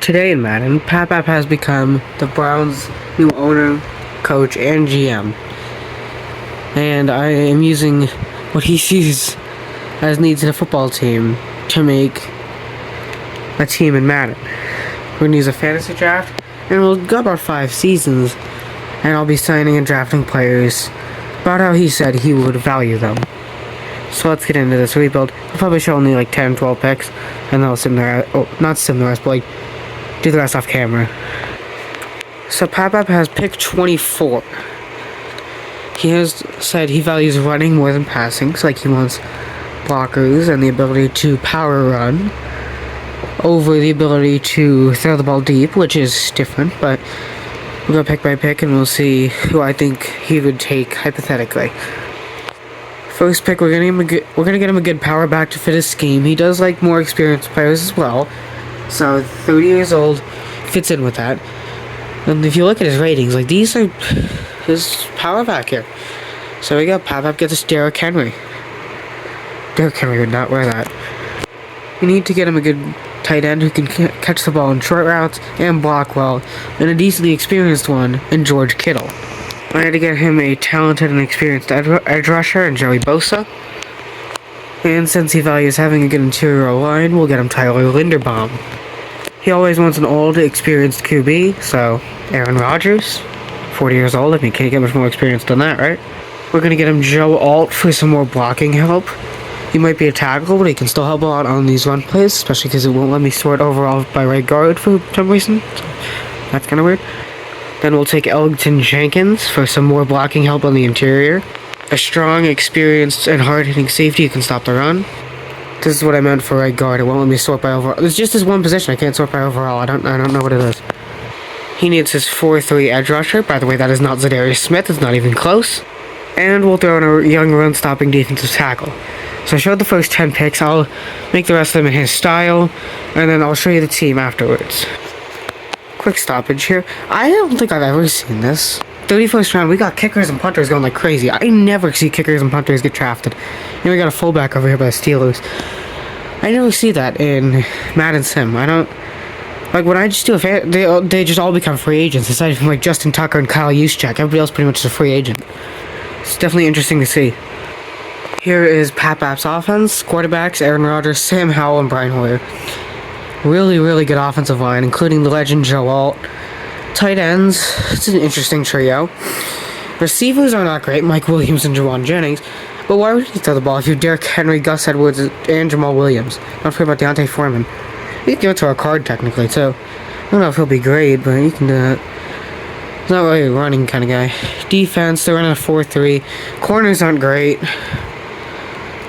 Today in Madden, Papap has become the Browns' new owner, coach, and GM. And I am using what he sees as needs in a football team to make a team in Madden. We're going to use a fantasy draft, and we'll go about 5 seasons, and I'll be signing and drafting players about how he said he would value them. So let's get into this rebuild. I'll probably show only like 10, 12 picks, and then I'll sim the rest, not sim the rest, but like do the rest off camera. So Papap has pick 24. He has said he values running more than passing, so like he wants blockers and the ability to power run over the ability to throw the ball deep, which is different, but we'll go pick by pick and we'll see who I think he would take hypothetically. First pick, we're gonna get him a good power back to fit his scheme. He does like more experienced players as well, so 30 years old fits in with that. And if you look at his ratings, like these are his power back here. So we got Papap gets us Derrick Henry. Derrick Henry would not wear that. You need to get him a good tight end who can catch the ball in short routes and block well, and a decently experienced one in George Kittle. I had to get him a talented and experienced edge rusher in Joey Bosa. And since he values having a good interior line, we'll get him Tyler Linderbaum. He always wants an old, experienced QB, so Aaron Rodgers, 40 years old. I mean, can't get much more experience than that, right? We're going to get him Joe Alt for some more blocking help. He might be a tackle, but he can still help a lot on these run plays, especially because it won't let me sort overall by right guard for some reason. So that's kind of weird. Then we'll take Elgton Jenkins for some more blocking help on the interior. A strong, experienced, and hard-hitting safety who can stop the run. This is what I meant for right guard. It won't let me sort by overall. There's just this one position. I can't sort by overall. I don't know what it is. He needs his 4-3 edge rusher. By the way, that is not Zadarius Smith. It's not even close. And we'll throw in a young run-stopping defensive tackle. So I showed the first 10 picks. I'll make the rest of them in his style, and then I'll show you the team afterwards. Quick stoppage here. I don't think I've ever seen this. 31st round, we got kickers and punters going like crazy. I never see kickers and punters get drafted. And we got a fullback over here by the Steelers. I never see that in Madden Sim. I don't... Like, when I just do a fan... They just all become free agents, aside from like Justin Tucker and Kyle Juszczyk. Everybody else pretty much is a free agent. It's definitely interesting to see. Here is Papap's offense. Quarterbacks, Aaron Rodgers, Sam Howell, and Brian Hoyer. Really, really good offensive line, including the legend Joe Alt. Tight ends, it's an interesting trio. Receivers are not great, Mike Williams and Jawan Jennings. But why would you throw the ball if you have Derrick Henry, Gus Edwards, and Jamal Williams? Don't forget about Deontay Foreman. You can give it to our card, technically, too. I don't know if he'll be great, but you can do that. He's not really a running kind of guy. Defense, they're running a 4-3. Corners aren't great.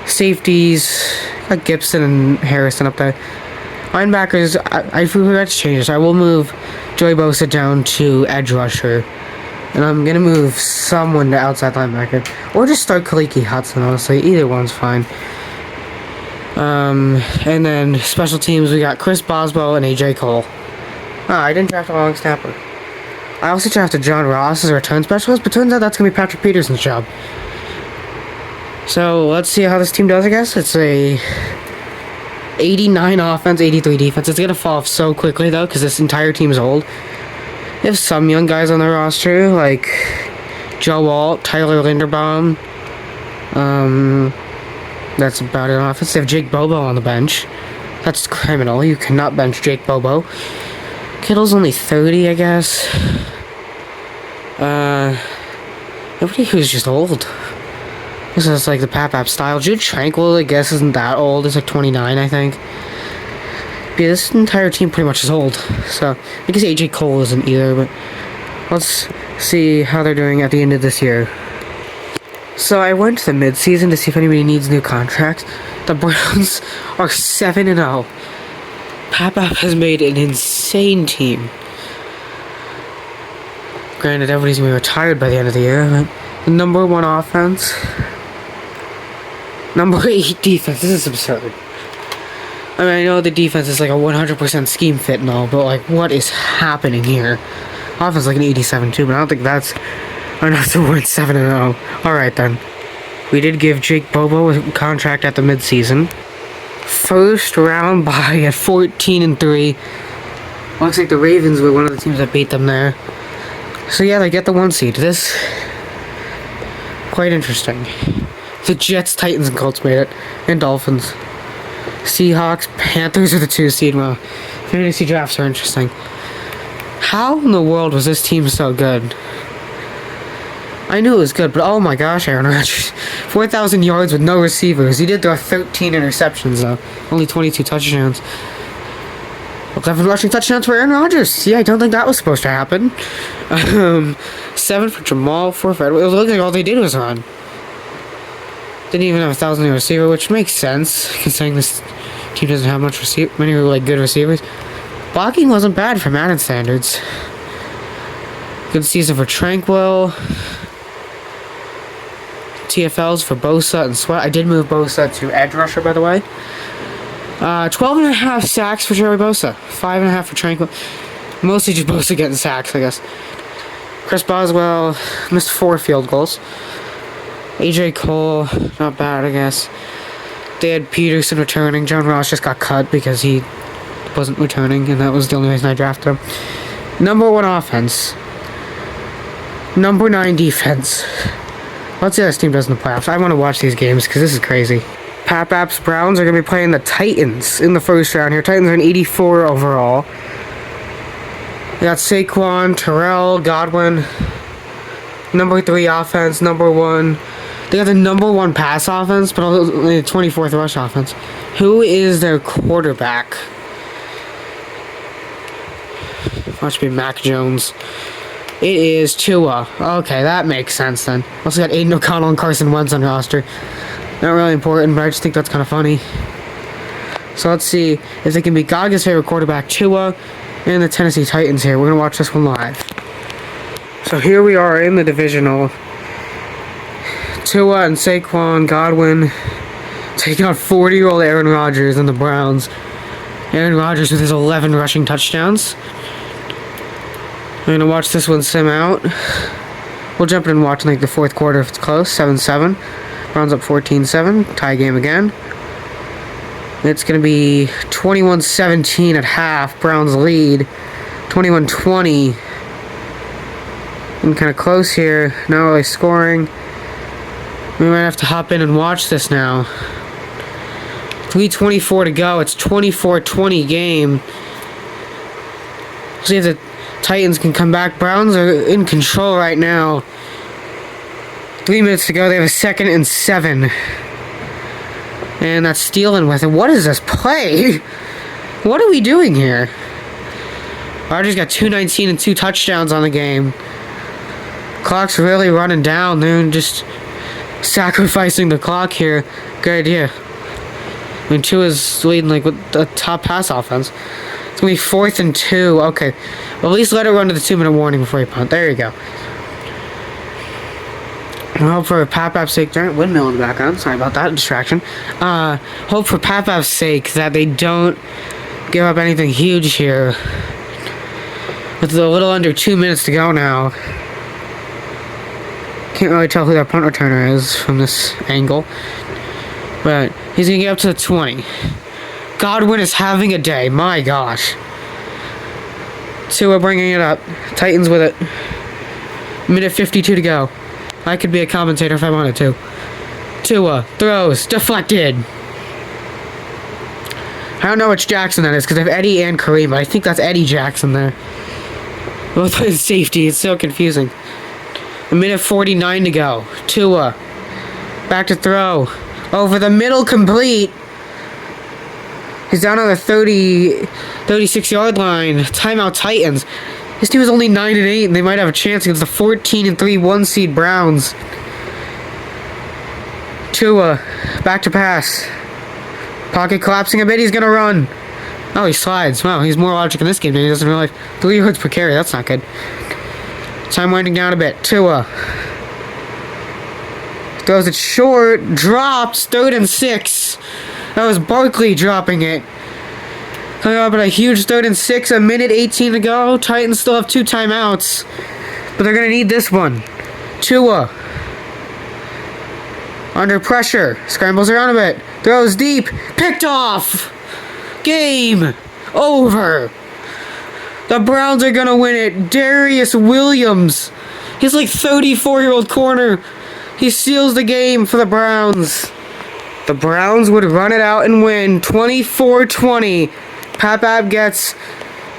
Safeties, like Gibson and Harrison up there. Linebackers, I forgot to change this. I will move Joey Bosa down to edge rusher. And I'm going to move someone to outside linebacker. Or just start Khaliki Hudson, honestly. Either one's fine. And then special teams, we got Chris Boswell and AJ Cole. I didn't draft a long snapper. I also drafted John Ross as a return specialist, but turns out that's going to be Patrick Peterson's job. So let's see how this team does, I guess. It's a 89 offense, 83 defense. It's going to fall off so quickly, though, because this entire team is old. They have some young guys on their roster, like Joe Alt, Tyler Linderbaum. That's about it on offense. They have Jake Bobo on the bench. That's criminal. You cannot bench Jake Bobo. Kittle's only 30, I guess. Nobody who's just old. This is like the Papap style. Jude Tranquil, I guess, isn't that old. It's like 29, I think. But yeah, this entire team pretty much is old. So, I guess AJ Cole isn't either, but let's see how they're doing at the end of this year. So, I went to the mid-season to see if anybody needs new contracts. The Browns are 7-0. Papap has made an insane team. Granted, everybody's going to be retired by the end of the year, but the number 1 offense... Number 8 defense. This is absurd. I mean, I know the defense is like a 100% scheme fit and all, but like, what is happening here? Offense like an 87 too, but I don't think that's enough to win 7-0. Alright then. We did give Jake Bobo a contract at the midseason. First round bye at 14-3. Looks like the Ravens were one of the teams that beat them there. So yeah, they get the 1 seed. This quite interesting. The Jets, Titans, and Colts made it, and Dolphins. Seahawks, Panthers are the 2 seed. Well, fantasy drafts are interesting. How in the world was this team so good? I knew it was good, but oh my gosh, Aaron Rodgers. 4,000 yards with no receivers. He did throw 13 interceptions, though. Only 22 touchdowns. 11 rushing touchdowns for Aaron Rodgers. See, I don't think that was supposed to happen. 7 for Jamal, 4 for Edwards. It looked like all they did was run. Didn't even have a 1,000-yard receiver, which makes sense, considering this team doesn't have many good receivers. Blocking wasn't bad for Madden standards. Good season for Tranquil. TFLs for Bosa and Sweat. I did move Bosa to edge rusher, by the way. 12.5 sacks for Joey Bosa. 5.5 for Tranquil. Mostly just Bosa getting sacks, I guess. Chris Boswell missed 4 field goals. AJ Cole, not bad, I guess. They had Peterson returning. John Ross just got cut because he wasn't returning, and that was the only reason I drafted him. Number 1 offense. Number 9 defense. Let's see how this team does in the playoffs. I want to watch these games because this is crazy. Papap's Browns are going to be playing the Titans in the first round here. Titans are an 84 overall. They got Saquon, Terrell, Godwin. Number 3 offense, number 1. They got the number 1 pass offense, but only the 24th rush offense. Who is their quarterback? Must be Mac Jones. It is Tua. Okay, that makes sense then. Also got Aiden O'Connell and Carson Wentz on roster. Not really important, but I just think that's kind of funny. So let's see if they can beat Gaga's favorite quarterback, Tua, and the Tennessee Titans here. We're going to watch this one live. So here we are in the divisional. Tua and Saquon, Godwin, taking out 40-year-old Aaron Rodgers and the Browns. Aaron Rodgers with his 11 rushing touchdowns. I'm going to watch this one sim out. We'll jump in and watch like the 4th quarter if it's close. 7-7. Browns up 14-7. Tie game again. It's going to be 21-17 at half. Browns lead. 21-20. And kind of close here. Not really scoring. We might have to hop in and watch this now. 3:24 to go. It's 24-20 game. See if the Titans can come back. Browns are in control right now. 3 minutes to go. They have a 2nd and 7. And that's stealing with it. What is this play? What are we doing here? Rodgers got 219 and 2 touchdowns on the game. Clock's really running down. They're just sacrificing the clock here. Good idea. I mean, Tua's leading like with the top pass offense. It's going to be 4th and 2. Okay. Well, at least let it run to the 2-minute warning before you punt. There you go. I hope for Papap's sake, giant windmill in the background. Sorry about that distraction. Hope for Papap's sake that they don't give up anything huge here. With a little under 2 minutes to go now. Can't really tell who their punt returner is from this angle. But he's going to get up to the 20. Godwin is having a day. My gosh. Tua bringing it up. Titans with it. Minute 52 to go. I could be a commentator if I wanted to. Tua throws. Deflected. I don't know which Jackson that is because I have Eddie and Kareem, but I think that's Eddie Jackson there. Both plays safety. It's so confusing. A minute 49 to go. Tua. Back to throw. Over the middle, complete. He's down on the 36-yard line. Timeout Titans. This team is only 9-8, and they might have a chance against the 14-3 1-seed Browns. Tua. Back to pass. Pocket collapsing a bit. He's going to run. Oh, he slides. Wow, he's more logic in this game than he does in real life. 3 yards per carry. That's not good. Time winding down a bit. Tua. Throws it short. Drops. 3rd and 6. That was Barkley dropping it. Coming up at a huge 3rd and 6. A minute 18 to go. Titans still have 2 timeouts. But they're going to need this one. Tua. Under pressure. Scrambles around a bit. Throws deep. Picked off. Game over. The Browns are gonna win it. Darius Williams. He's like 34-year-old corner. He seals the game for the Browns. The Browns would run it out and win 24-20. Papap gets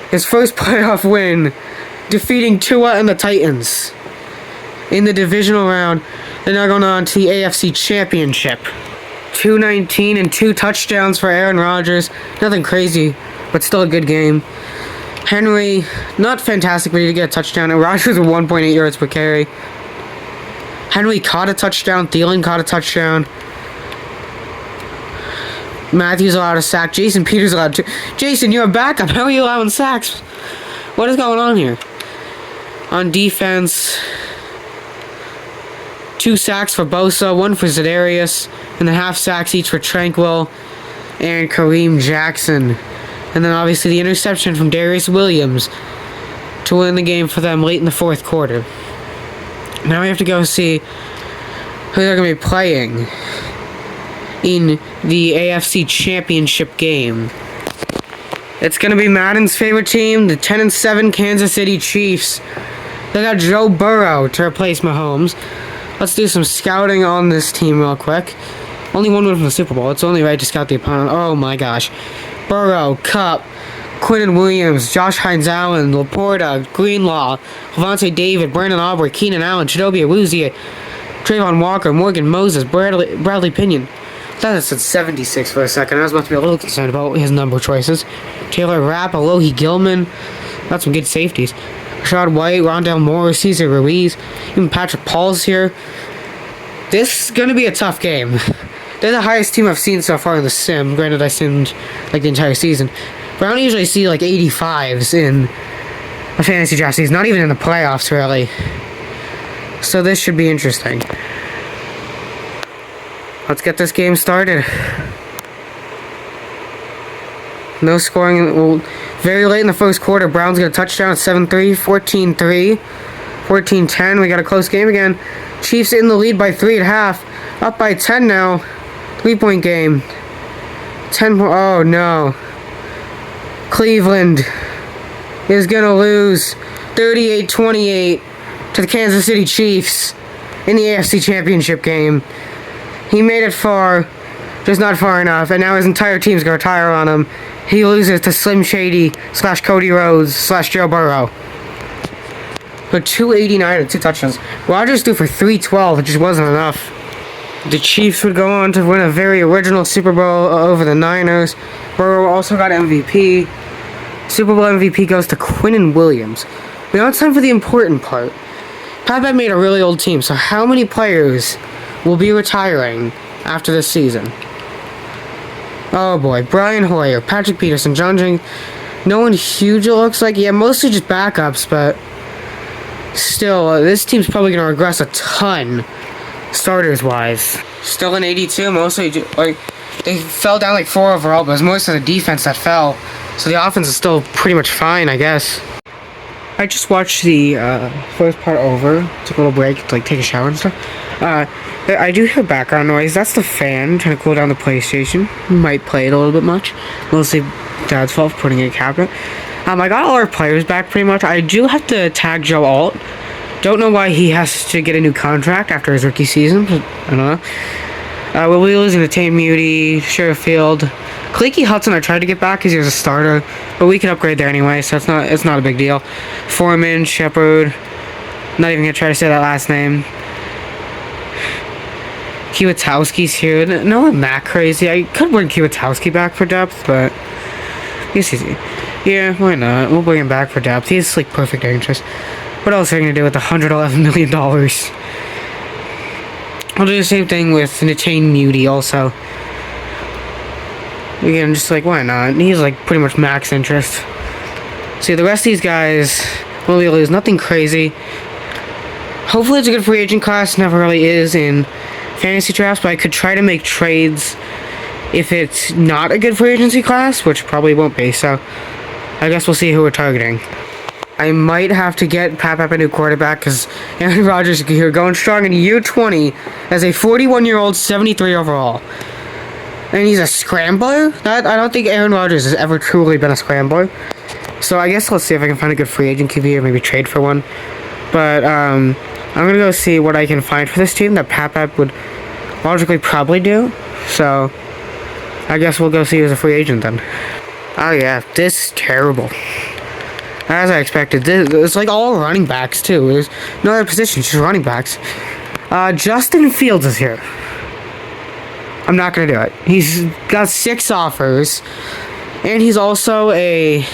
his first playoff win, defeating Tua and the Titans in the divisional round. They're now going on to the AFC Championship. 219 and 2 touchdowns for Aaron Rodgers. Nothing crazy, but still a good game. Henry, not fantastic, but he did get a touchdown. And Rodgers with 1.8 yards per carry. Henry caught a touchdown. Thielen caught a touchdown. Matthews allowed a sack. Jason Peters allowed 2. Jason, you're a backup. How are you allowing sacks? What is going on here? On defense, 2 sacks for Bosa, 1 for Za'Darius, and then half sacks each for Tranquil and Kareem Jackson. And then obviously the interception from Darius Williams to win the game for them late in the 4th quarter. Now we have to go see who they're going to be playing in the AFC Championship game. It's going to be Madden's favorite team, the 10-7 Kansas City Chiefs. They got Joe Burrow to replace Mahomes. Let's do some scouting on this team real quick. Only one win from the Super Bowl. It's only right to scout the opponent. Oh my gosh. Burrow, Kupp, Quinnen Williams, Josh Hines-Allen, Laporta, Greenlaw, Levante David, Brandon Aubrey, Keenan Allen, Chidobe Awuzie, Trayvon Walker, Morgan Moses, Bradley Pinion. I thought it said 76 for a second. I was about to be a little concerned about his number choices. Taylor Rapp, Alohi Gilman. Got some good safeties. Rashad White, Rondell Moore, Cesar Ruiz, even Patrick Paul's here. This is going to be a tough game. They're the highest team I've seen so far in the sim. Granted, I simmed like the entire season. But I don't usually see like 85s in a fantasy draft season. Not even in the playoffs, really. So this should be interesting. Let's get this game started. No scoring. Well, very late in the first quarter, Browns get a touchdown at 7-3, 14-3, 14-10. We got a close game again. Chiefs in the lead by 3 at half. Up by 10 now. 3-point game. 10. Oh no. Cleveland is gonna lose 38-28 to the Kansas City Chiefs in the AFC Championship game. He made it far, just not far enough, and now his entire team's gonna retire on him. He loses to Slim Shady / Cody Rhodes / Joe Burrow. For 289 and 2 touchdowns. Rodgers threw for 312, it just wasn't enough. The Chiefs would go on to win a very original Super Bowl over the Niners. Burrow also got MVP. Super Bowl MVP goes to Quinnen Williams. But now it's time for the important part. Papap made a really old team, so how many players will be retiring after this season? Oh boy, Brian Hoyer, Patrick Peterson, John Jenkins. No one huge it looks like. Yeah, mostly just backups, but still, this team's probably going to regress a ton, starters-wise. Still in 82, mostly, like, they fell down like 4 overall, but it was mostly the defense that fell. So the offense is still pretty much fine, I guess. I just watched the first part over, took a little break to like take a shower and stuff. I do hear background noise. That's the fan trying to cool down the PlayStation. Might play it a little bit much. Mostly Dad's fault for putting it in a cabinet. I got all our players back pretty much. I do have to tag Joe Alt. Don't know why he has to get a new contract after his rookie season. But I don't know. We'll be losing to Tame Muty, Sherfield. Khaleke Hudson I tried to get back because he was a starter, but we can upgrade there anyway, so it's not a big deal. Foreman, Shepard, not even gonna try to say that last name. Kiwatowski's here. No one that crazy. I could bring Kiwatowski back for depth, but yes, easy. Yeah, why not? We'll bring him back for depth. He's like perfect interest. What else are you gonna do with $111 million? I'll do the same thing with Natane Muty also. Again, just like, why not? He's like pretty much max interest. See, the rest of these guys will lose. Nothing crazy. Hopefully it's a good free agent class. Never really is in fantasy drafts, but I could try to make trades if it's not a good free agency class, which probably won't be, so I guess we'll see who we're targeting. I might have to get Papap a new quarterback because Aaron Rodgers is here going strong in year 20 as a 41-year-old, 73 overall. And he's a scrambler? I don't think Aaron Rodgers has ever truly been a scrambler. So I guess let's see if I can find a good free agent QB or maybe trade for one. But I'm gonna go see what I can find for this team that Papap would logically probably do. So I guess we'll go see who's a free agent then. Oh yeah, this is terrible. As I expected, it's like all running backs too. There's no other position, just running backs. Justin Fields is here. I'm not gonna do it. He's got 6 offers, and he's also a.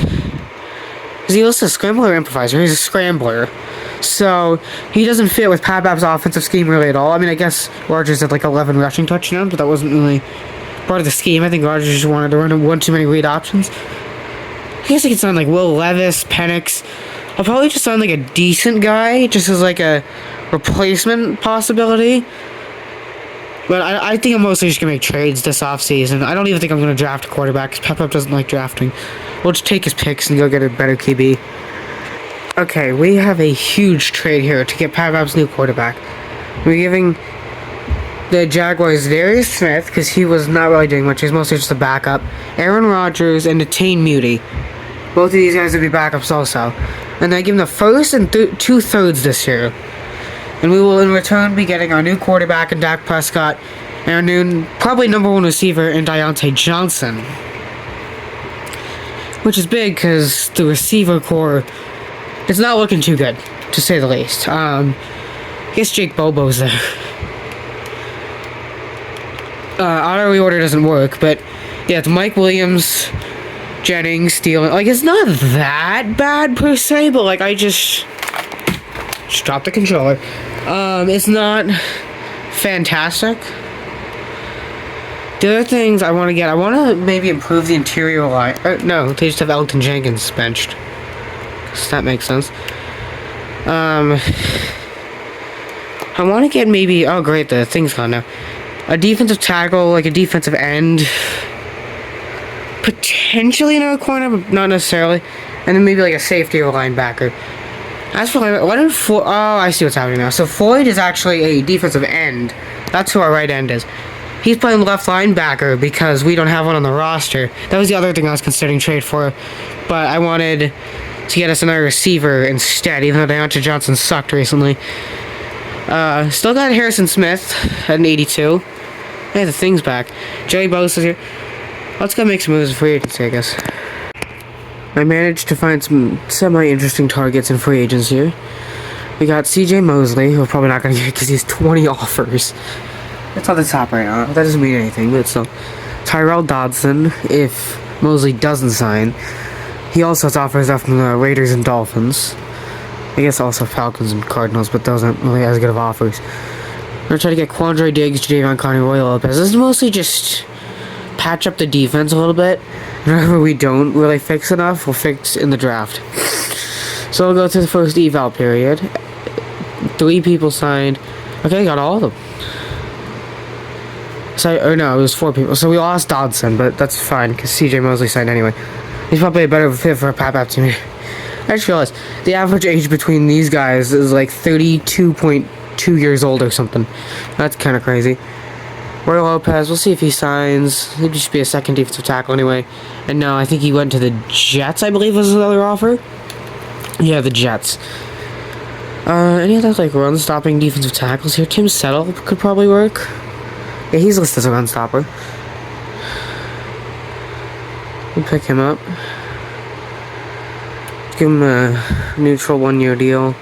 Is he listed a scrambler or improviser? He's a scrambler. So he doesn't fit with Papap's offensive scheme really at all. I mean, I guess Rodgers had like 11 rushing touchdowns, but that wasn't really part of the scheme. I think Rodgers just wanted to run one too many read options. I guess he could sign like Will Levis, Penix. I'll probably just sign like a decent guy, just as like a replacement possibility. But I think I'm mostly just going to make trades this offseason. I don't even think I'm going to draft a quarterback, because Papap doesn't like drafting. We'll just take his picks and go get a better QB. Okay, we have a huge trade here to get Papap's new quarterback. We're giving the Jaguars Darius Smith, because he was not really doing much. He's mostly just a backup. Aaron Rodgers and Natane Muti. Both of these guys would be backups also. And I give them the first and 2/3 this year. And we will in return be getting our new quarterback in Dak Prescott and our new, probably #1 receiver in Deontay Johnson. Which is big because the receiver core is not looking too good, to say the least. I guess Jake Bobo's there. Auto reorder doesn't work, but yeah, it's Mike Williams, Jennings, Steele. Like, it's not that bad per se, but like, I just dropped the controller. It's not fantastic. The other things I want to get, I want to maybe improve the interior line. No, they just have Elton Jenkins benched. So that makes sense. I want to get maybe, oh great, the thing's gone now. A defensive tackle, like a defensive end. Potentially another corner, but not necessarily. And then maybe like a safety or linebacker. As for what did Floyd? Oh, I see what's happening now. So Floyd is actually a defensive end. That's who our right end is. He's playing left linebacker because we don't have one on the roster. That was the other thing I was considering trade for. But I wanted to get us another receiver instead, even though Deontay Johnson sucked recently. Still got Harrison Smith at an 82. Hey, the thing's back. Joey Bosa is here. Let's go make some moves in free agency, I guess. I managed to find some semi-interesting targets in free agents here. We got CJ Mosley, who we're probably not going to get because he has 20 offers. That's on the top right now. That doesn't mean anything, but still. Tyrell Dodson, if Mosley doesn't sign. He also has offers up from the Raiders and Dolphins. I guess also Falcons and Cardinals, but those aren't really as good of offers. We're going to try to get Quandre Diggs, Jadeveon Clowney, Roy Lopez. This is mostly just patch up the defense a little bit. Whenever we don't really fix enough, we'll fix in the draft. So we'll go through the first eval period. 3 people signed. Okay, got all of them. So, or no, it was 4 people. So we lost Dodson, but that's fine because CJ Mosley signed anyway. He's probably a better fit for a Papap team. I just realized the average age between these guys is like 32.2 years old or something. That's kind of crazy. Roy Lopez, we'll see if he signs. He'd just be a second defensive tackle anyway. And no, I think he went to the Jets, I believe was his other offer. Yeah, the Jets. Any other like run-stopping defensive tackles here? Tim Settle could probably work. Yeah, he's listed as a run-stopper. We'll pick him up. Give him a neutral 1-year deal.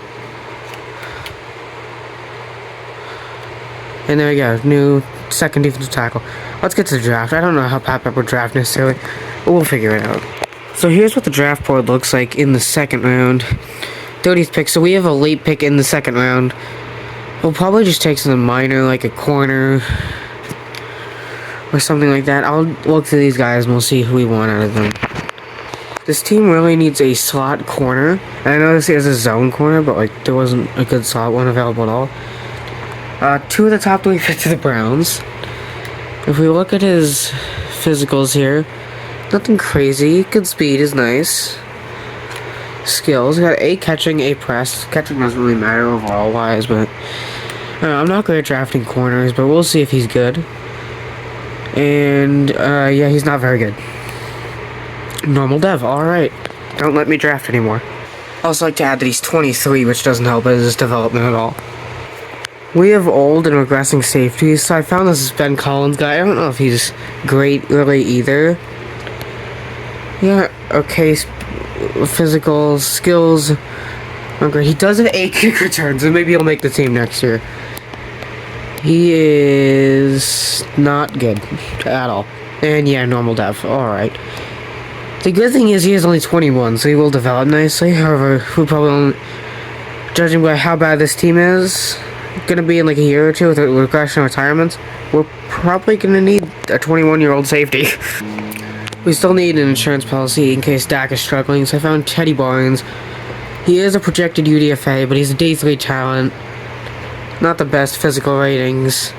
And there we go, new second defensive tackle. Let's get to the draft. I don't know how Papap would draft necessarily, but we'll figure it out. So here's what the draft board looks like in the second round. 30th pick, so we have a late pick in the second round. We'll probably just take something minor, like a corner, or something like that. I'll look through these guys and we'll see who we want out of them. This team really needs a slot corner. And I know this is a zone corner, but like there wasn't a good slot one available at all. 2 of the top 3 fit to the Browns. If we look at his physicals here, nothing crazy. Good speed is nice. Skills, got A catching, A press. Catching doesn't really matter overall wise, but I'm not great at drafting corners, but we'll see if he's good. And yeah, he's not very good. Normal dev, alright. Don't let me draft anymore. I also like to add that he's 23, which doesn't help his development at all. We have old and regressing safeties, so I found this Ben Collins guy. I don't know if he's great really either. Yeah, okay, physical skills. Okay, he does have 8 kick returns, and maybe he'll make the team next year. He is not good at all. And yeah, normal dev. Alright. The good thing is he is only 21, so he will develop nicely. However, we'll probably only, judging by how bad this team is gonna be in like a year or two with regression and retirements, we're probably gonna need a 21-year-old safety. We still need an insurance policy in case Dak is struggling, so I found Teddy Barnes. He is a projected UDFA, but he's a day 3 talent. Not the best physical ratings.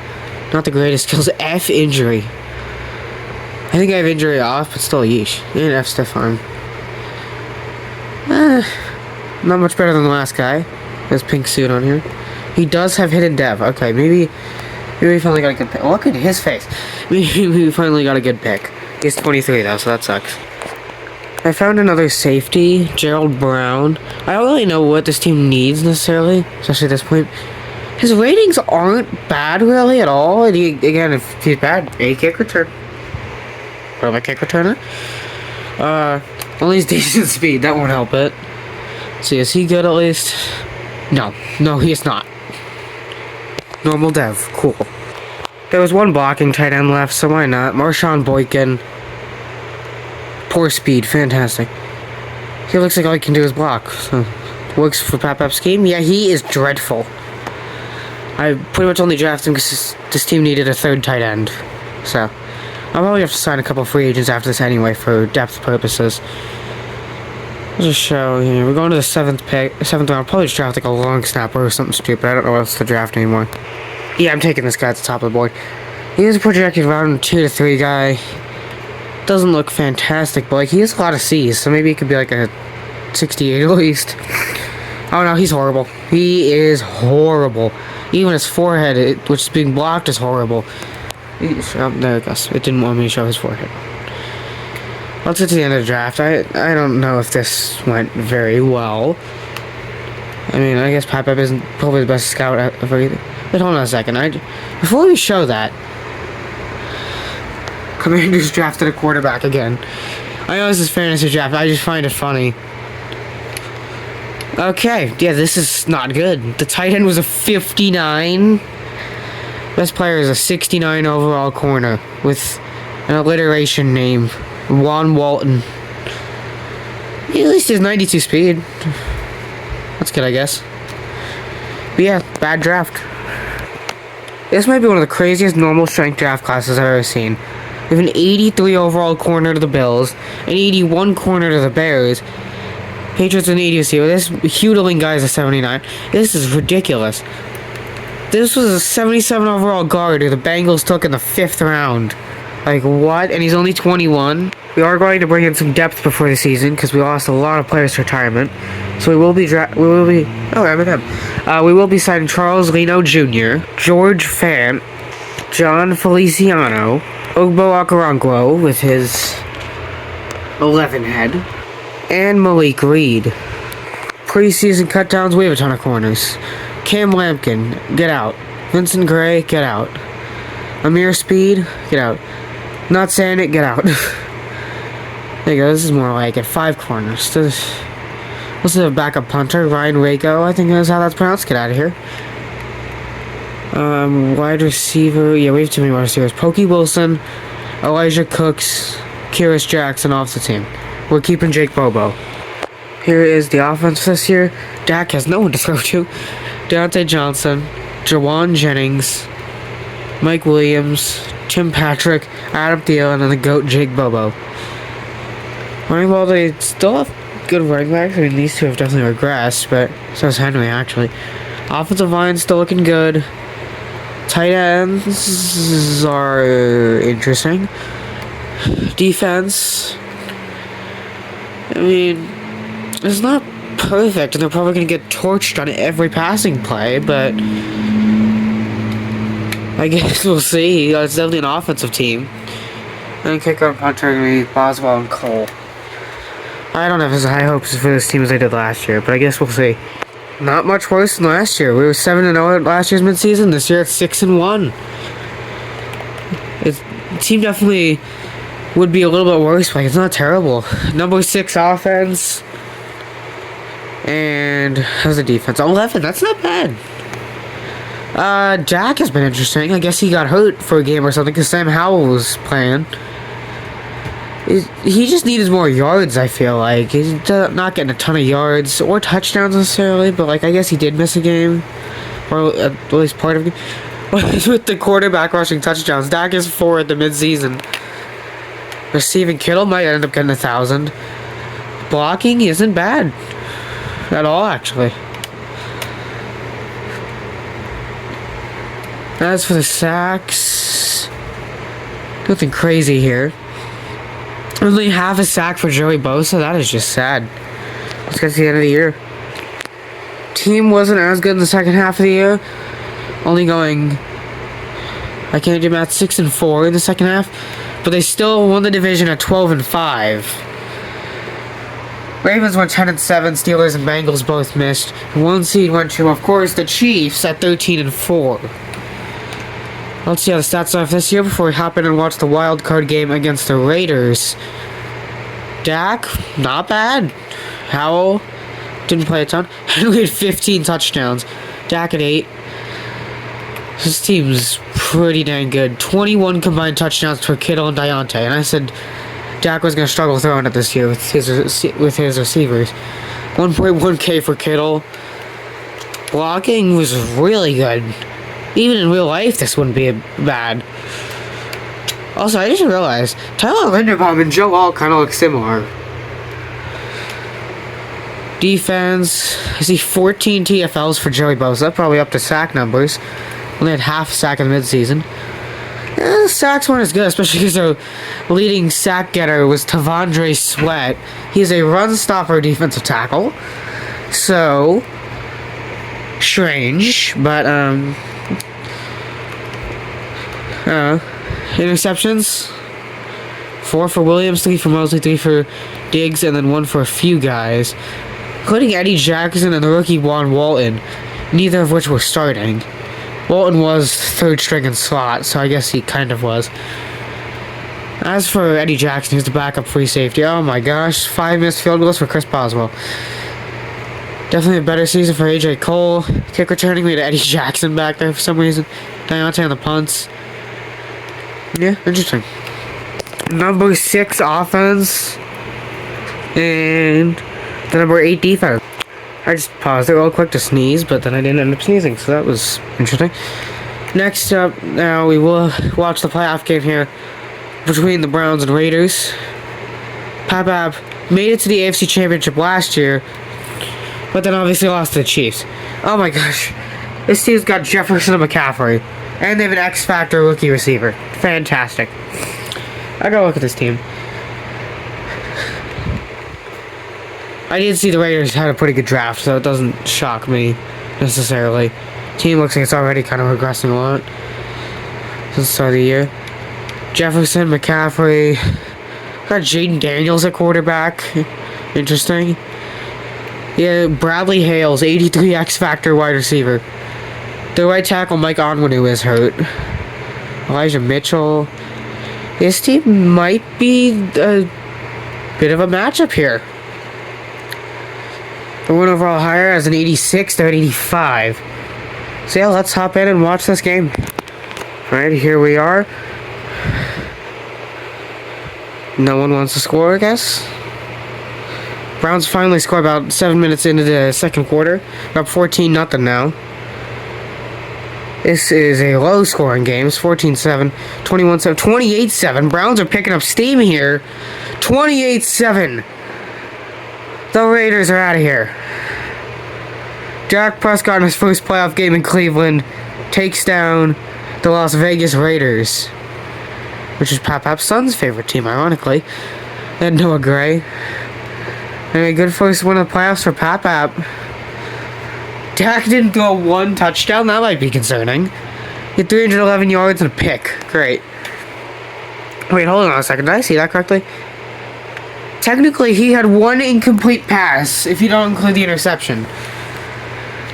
Not the greatest skills. F injury. I think I have injury off, but still yeesh. And F stiff arm. Not much better than the last guy. His pink suit on here. He does have hidden dev. Okay, maybe we finally got a good pick. Look at his face. Maybe we finally got a good pick. He's 23 though, so that sucks. I found another safety, Gerald Brown. I don't really know what this team needs necessarily, especially at this point. His ratings aren't bad really at all. And again, if he's bad, a kick return. What am I kick returner? Only his decent speed, that won't help it. See, is he good at least? No, he is not. Normal dev, cool. There was one blocking tight end left, so why not? Marshawn Boykin. Poor speed, fantastic. He looks like all he can do is block. So, works for Papap's scheme. Yeah, he is dreadful. I pretty much only drafted him because this team needed a 3rd tight end. So, I'll probably have to sign a couple free agents after this anyway for depth purposes. Let's just show here. We're going to the 7th pick. 7th round. I'll probably just draft like a long snapper or something stupid. I don't know what else to draft anymore. Yeah, I'm taking this guy at the top of the board. He is a projected round 2 to 3 guy. Doesn't look fantastic, but like he has a lot of C's, so maybe it could be like a 68 at least. Oh no, he's horrible. He is horrible. Even his forehead, which is being blocked, is horrible. There it goes. It didn't want me to show his forehead. Let's get to the end of the draft. I don't know if this went very well. I mean, I guess Papap isn't probably the best scout ever either. But hold on a second. Before we show that, Commanders drafted a quarterback again. I know this is fantasy draft. I just find it funny. Okay, yeah, this is not good. The tight end was a 59. Best player is a 69 overall corner with an alliteration name, Juan Walton. At least he has 92 speed. That's good, I guess. But yeah, bad draft. This might be one of the craziest normal strength draft classes I've ever seen. We have an 83 overall corner to the Bills, an 81 corner to the Bears, Patriots and 80 here. This Hudling guy is a 79. This is ridiculous. This was a 77 overall guard who the Bengals took in the 5th round. Like, what? And he's only 21. We are going to bring in some depth before the season because we lost a lot of players to retirement. So we will be signing Charles Leno Jr., George Fant, John Feliciano, Ogbo Okoronkwo with his 11 head, and Malik Reed. Preseason cutdowns, we have a ton of corners. Cam Lampkin, get out. Vincent Gray, get out. Amir Speed, get out. Not saying it, get out. There you go, this is more like it. 5 corners. This is a backup punter, Ryan Waco, I think that's how that's pronounced. Get out of here. Wide receiver, yeah, we have too many wide receivers. Pokey Wilson, Elijah Cooks, Kyrus Jackson off the team. We're keeping Jake Bobo. Here is the offense this year. Dak has no one to throw to. Deontay Johnson, Jawan Jennings, Mike Williams, Tim Patrick, Adam Thielen, and the GOAT Jake Bobo. Running ball, they still have good running backs. I mean, these two have definitely regressed, but so has Henry, actually. Offensive line still looking good. Tight ends are interesting. Defense, I mean, it's not perfect, and they're probably going to get torched on every passing play, but I guess we'll see. It's definitely an offensive team. And kicker and punter are going to be Boswell and Cole. I don't have as high hopes for this team as I did last year, but I guess we'll see. Not much worse than last year. We were 7-0 at last year's midseason. This year it's 6-1. The team definitely would be a little bit worse, but it's not terrible. Number 6 offense. And how's the defense? 11. That's not bad. Jack has been interesting. I guess he got hurt for a game or something because Sam Howell was playing. He just needed more yards, I feel like. He's not getting a ton of yards or touchdowns necessarily, but like I guess he did miss a game. Or at least part of it. With the quarterback rushing touchdowns, Dak is 4 at the midseason. Receiving, Kittle might end up getting 1,000. Blocking isn't bad. At all, actually. As for the sacks, nothing crazy here. Only half a sack for Joey Bosa. That is just sad. Let's get to the end of the year. Team wasn't as good in the second half of the year. Only going, I can't do math, 6-4 in the second half. But they still won the division at 12-5. Ravens went 10-7. Steelers and Bengals both missed. One seed went to, of course, the Chiefs at 13-4. Let's see how the stats are for this year before we hop in and watch the wild card game against the Raiders. Dak, not bad. Howell didn't play a ton. Henry had 15 touchdowns. Dak at 8. This team's pretty dang good. 21 combined touchdowns for Kittle and Deontay. And I said Dak was going to struggle throwing it this year with his receivers. 1.1K for Kittle. Blocking was really good. Even in real life, this wouldn't be bad. Also, I just realized Tyler Linderbaum and Joe Alt kind of look similar. Defense, I see 14 TFLs for Joey Bosa, probably up to sack numbers. Only had half a sack in the midseason. Yeah, the sacks weren't as good, especially because their leading sack getter was Tavondre Sweat. He's a run stopper defensive tackle. So, strange, but, interceptions. 4 for Williams, 3 for Mosley, 3 for Diggs, and then 1 for a few guys, including Eddie Jackson and the rookie Juan Walton, neither of which were starting. Walton was third string in slot, so I guess he kind of was. As for Eddie Jackson, he's the backup free safety. Oh my gosh, 5 missed field goals for Chris Boswell. Definitely a better season for AJ Cole. Kick returning, we had Eddie Jackson back there for some reason. Deontay on the punts. Yeah, interesting. Number 6 offense. And the number 8 defense. I just paused it real quick to sneeze, but then I didn't end up sneezing, so that was interesting. Next up, now we will watch the playoff game here between the Browns and Raiders. Papap made it to the AFC Championship last year, but then obviously lost to the Chiefs. Oh my gosh. This team's got Jefferson and McCaffrey, and they have an X-Factor rookie receiver. Fantastic. I gotta look at this team. I did see the Raiders had a pretty good draft, so it doesn't shock me necessarily. Team looks like it's already kind of regressing a lot since the start of the year. Jefferson, McCaffrey, got Jaden Daniels at quarterback. Interesting. Yeah, Bradley Hales, 83 X-Factor wide receiver. The right tackle Mike Onwenu is hurt. Elijah Mitchell. This team might be a bit of a matchup here. The win overall higher as an 86, they're at 85. So yeah, let's hop in and watch this game. Alright, here we are. No one wants to score, I guess. Browns finally score about 7 minutes into the second quarter. We're up 14-0 now. This is a low-scoring game. It's 14-7, 21-7, 28-7. Browns are picking up steam here. 28-7. The Raiders are out of here. Dak Prescott in his first playoff game in Cleveland takes down the Las Vegas Raiders, which is Papap's son's favorite team, ironically. And Noah Gray. And a good first win of the playoffs for Papap. Dak didn't throw 1 touchdown. That might be concerning. He had 311 yards and a pick. Great. Wait, hold on a second. Did I see that correctly? Technically, he had one incomplete pass, if you don't include the interception.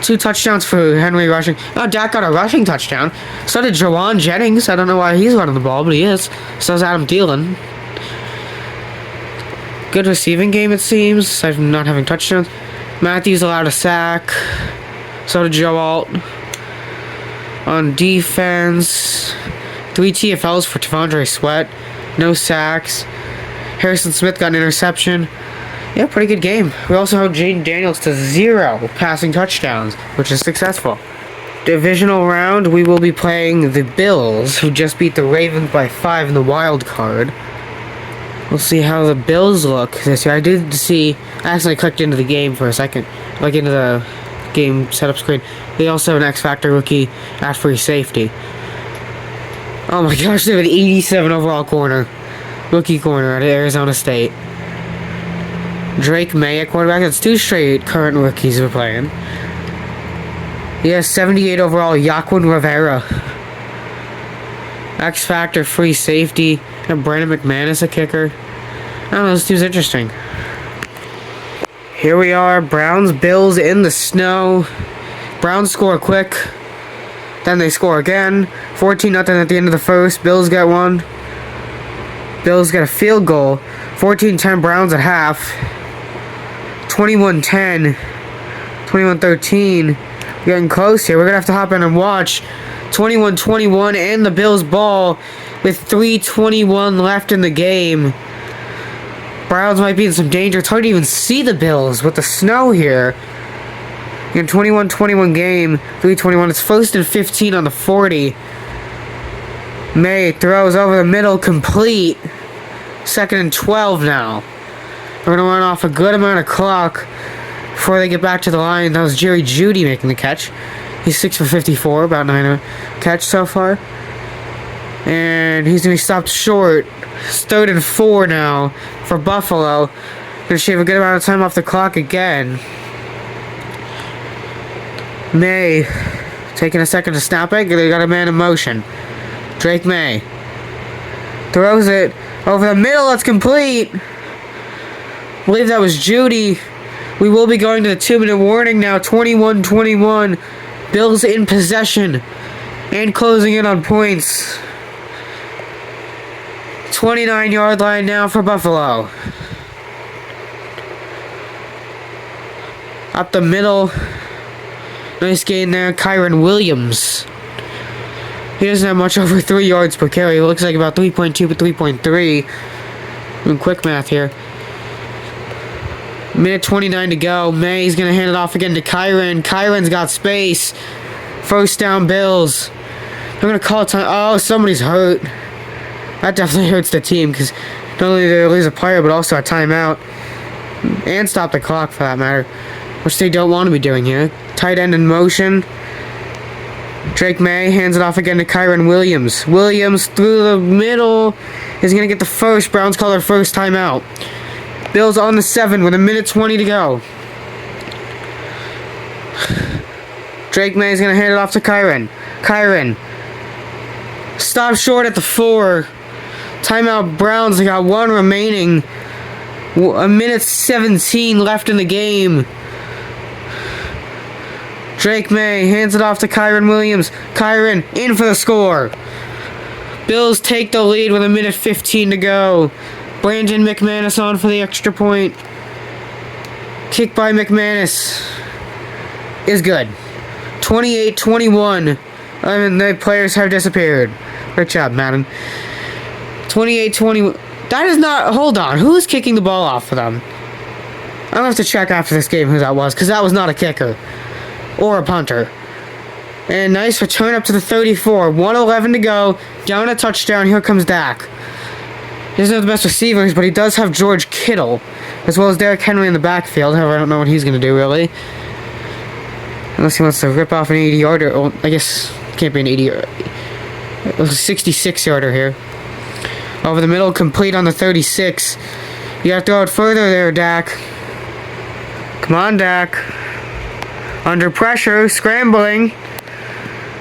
2 touchdowns for Henry rushing. Oh, Dak got a rushing touchdown. So did Jawan Jennings. I don't know why he's running the ball, but he is. So is Adam Thielen. Good receiving game, it seems, aside from not having touchdowns. Matthews allowed a sack. So did Joe Alt. On defense, 3 TFLs for T'Vondre Sweat. No sacks. Harrison Smith got an interception. Yeah, pretty good game. We also held Jaden Daniels to 0 passing touchdowns, which is successful. Divisional round, we will be playing the Bills, who just beat the Ravens by 5 in the wild card. We'll see how the Bills look this year. I accidentally clicked into the game for a second, like into the game setup screen. They also have an X Factor rookie at free safety. Oh my gosh, they have an 87 overall rookie corner at Arizona State. Drake May at quarterback. That's 2 straight current rookies we're playing. He has 78 overall, Yaquin Rivera. X Factor free safety. And Brandon McManus a kicker. I don't know, this dude's interesting. Here we are, Browns, Bills in the snow. Browns score quick. Then they score again. 14-0 at the end of the first. Bills get one. Bills get a field goal. 14-10 Browns at half. 21-10. 21-13. We're getting close here. We're going to have to hop in and watch. 21-21 and the Bills ball with 3:21 left in the game. Browns might be in some danger. It's hard to even see the Bills with the snow here. In 21-21 game, 3:21. It's 1st and 15 on the 40. May throws over the middle, complete. 2nd and 12 now. We're going to run off a good amount of clock before they get back to the line. That was Jerry Jeudy making the catch. He's 6 for 54, about 9 a catch so far. And he's going to be stopped short. It's 3rd and 4 now for Buffalo. Going to shave a good amount of time off the clock again. May taking a second to snap it. They got a man in motion. Drake May throws it over the middle. That's complete. I believe that was Jeudy. We will be going to the 2-minute warning now. 21-21. Bills in possession and closing in on points. 29-yard line now for Buffalo. Up the middle. Nice gain there. Kyron Williams. He doesn't have much over 3 yards per carry. It looks like about 3.2 but 3.3. Doing quick math here. Minute 29 to go. May's going to hand it off again to Kyron. Kyron's got space. 1st down Bills. They're going to call time. Oh, somebody's hurt. That definitely hurts the team because not only do they lose a player but also a timeout. And stop the clock for that matter. Which they don't want to be doing here. Tight end in motion. Drake May hands it off again to Kyron Williams. Williams through the middle is going to get the first. Browns call their first timeout. Bills on the 7 with 1:20 to go. Drake May is going to hand it off to Kyron. Kyron stopped short at the 4. Timeout Browns. They got 1 remaining. 1:17 left in the game. Drake May hands it off to Kyron Williams. Kyron in for the score. Bills take the lead with 1:15 to go. Brandon McManus on for the extra point. Kick by McManus is good. 28-21. The players have disappeared. Great job, Madden. 28-21. That is not... Hold on. Who is kicking the ball off for them? I'm going to have to check after this game who that was, because that was not a kicker. Or a punter. And nice return up to the 34. 1:11 to go. Down a touchdown. Here comes Dak. He doesn't have the best receivers, but he does have George Kittle, as well as Derrick Henry in the backfield. However, I don't know what he's going to do, really. Unless he wants to rip off an 80-yarder. Well, I guess it can't be an 80-yarder. It was a 66-yarder here. Over the middle, complete on the 36. You got to throw it further there, Dak. Come on, Dak. Under pressure, scrambling.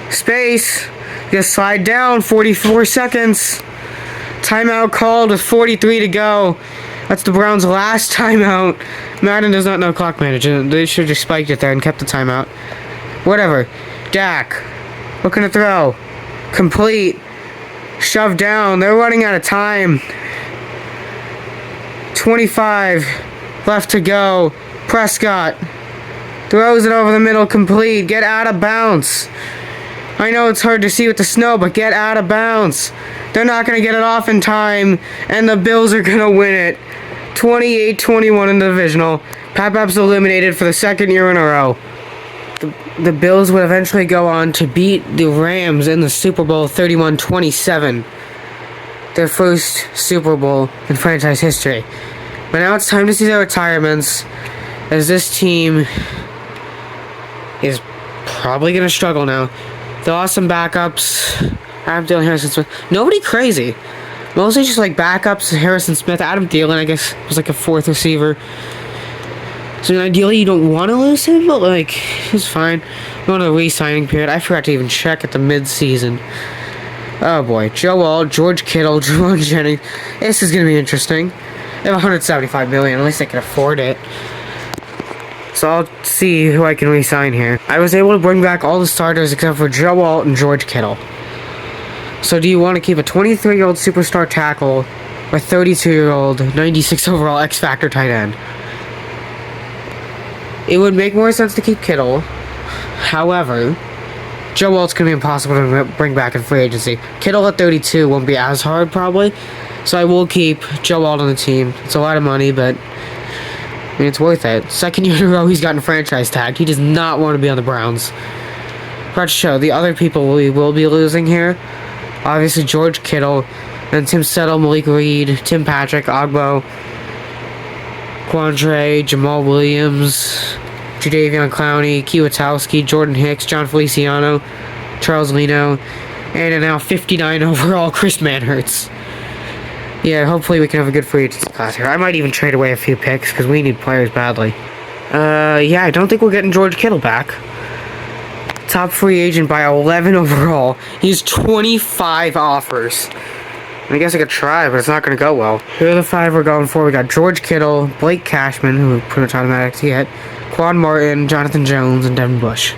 Space. Just slide down, 44 seconds. Timeout called with 43 to go. That's the Browns' last timeout. Madden does not know clock management. They should have just spiked it there and kept the timeout. Whatever. Dak. Looking to throw. Complete. Shoved down. They're running out of time. 25 left to go. Prescott throws it over the middle. Complete. Get out of bounds. I know it's hard to see with the snow, but get out of bounds. They're not going to get it off in time, and the Bills are going to win it. 28-21 in the divisional. Papap's eliminated for the second year in a row. The Bills would eventually go on to beat the Rams in the Super Bowl 31-27. Their first Super Bowl in franchise history. But now it's time to see their retirements, as this team is probably going to struggle now. They lost some backups. Adam Thielen, Harrison Smith. Nobody crazy. Mostly just like backups. Harrison Smith, Adam Thielen, I guess, was like a fourth receiver. So ideally, you don't want to lose him, but like, he's fine. We're on a re-signing period. I forgot to even check at the mid-season. Oh boy. Joe Walt, George Kittle, Jerome Jennings. This is going to be interesting. They have $175 million. At least they can afford it. So I'll see who I can re-sign here. I was able to bring back all the starters except for Joe Walt and George Kittle. So do you want to keep a 23-year-old superstar tackle or 32-year-old 96 overall X-Factor tight end? It would make more sense to keep Kittle. However, Joe Walt's going to be impossible to bring back in free agency. Kittle at 32 won't be as hard probably. So I will keep Joe Walt on the team. It's a lot of money, but I mean, it's worth it. Second year in a row he's gotten franchise tagged. He does not want to be on the Browns. But to show the other people we will be losing here. Obviously George Kittle, then Tim Settle, Malik Reed, Tim Patrick, Ogbo, Quandre, Jamal Williams, Jadeveon Clowney, Kiwatowski, Jordan Hicks, John Feliciano, Charles Leno, and a now 59 overall Chris Manhertz. Yeah, hopefully we can have a good free agency class here. I might even trade away a few picks because we need players badly. Yeah, I don't think we're getting George Kittle back. Top free agent by 11 overall. He has 25 offers. I guess I could try, but it's not going to go well. Here are the 5 we're going for. We got George Kittle, Blake Cashman, who pretty much automatic to get, Quan Martin, Jonathan Jones, and Devin Bush.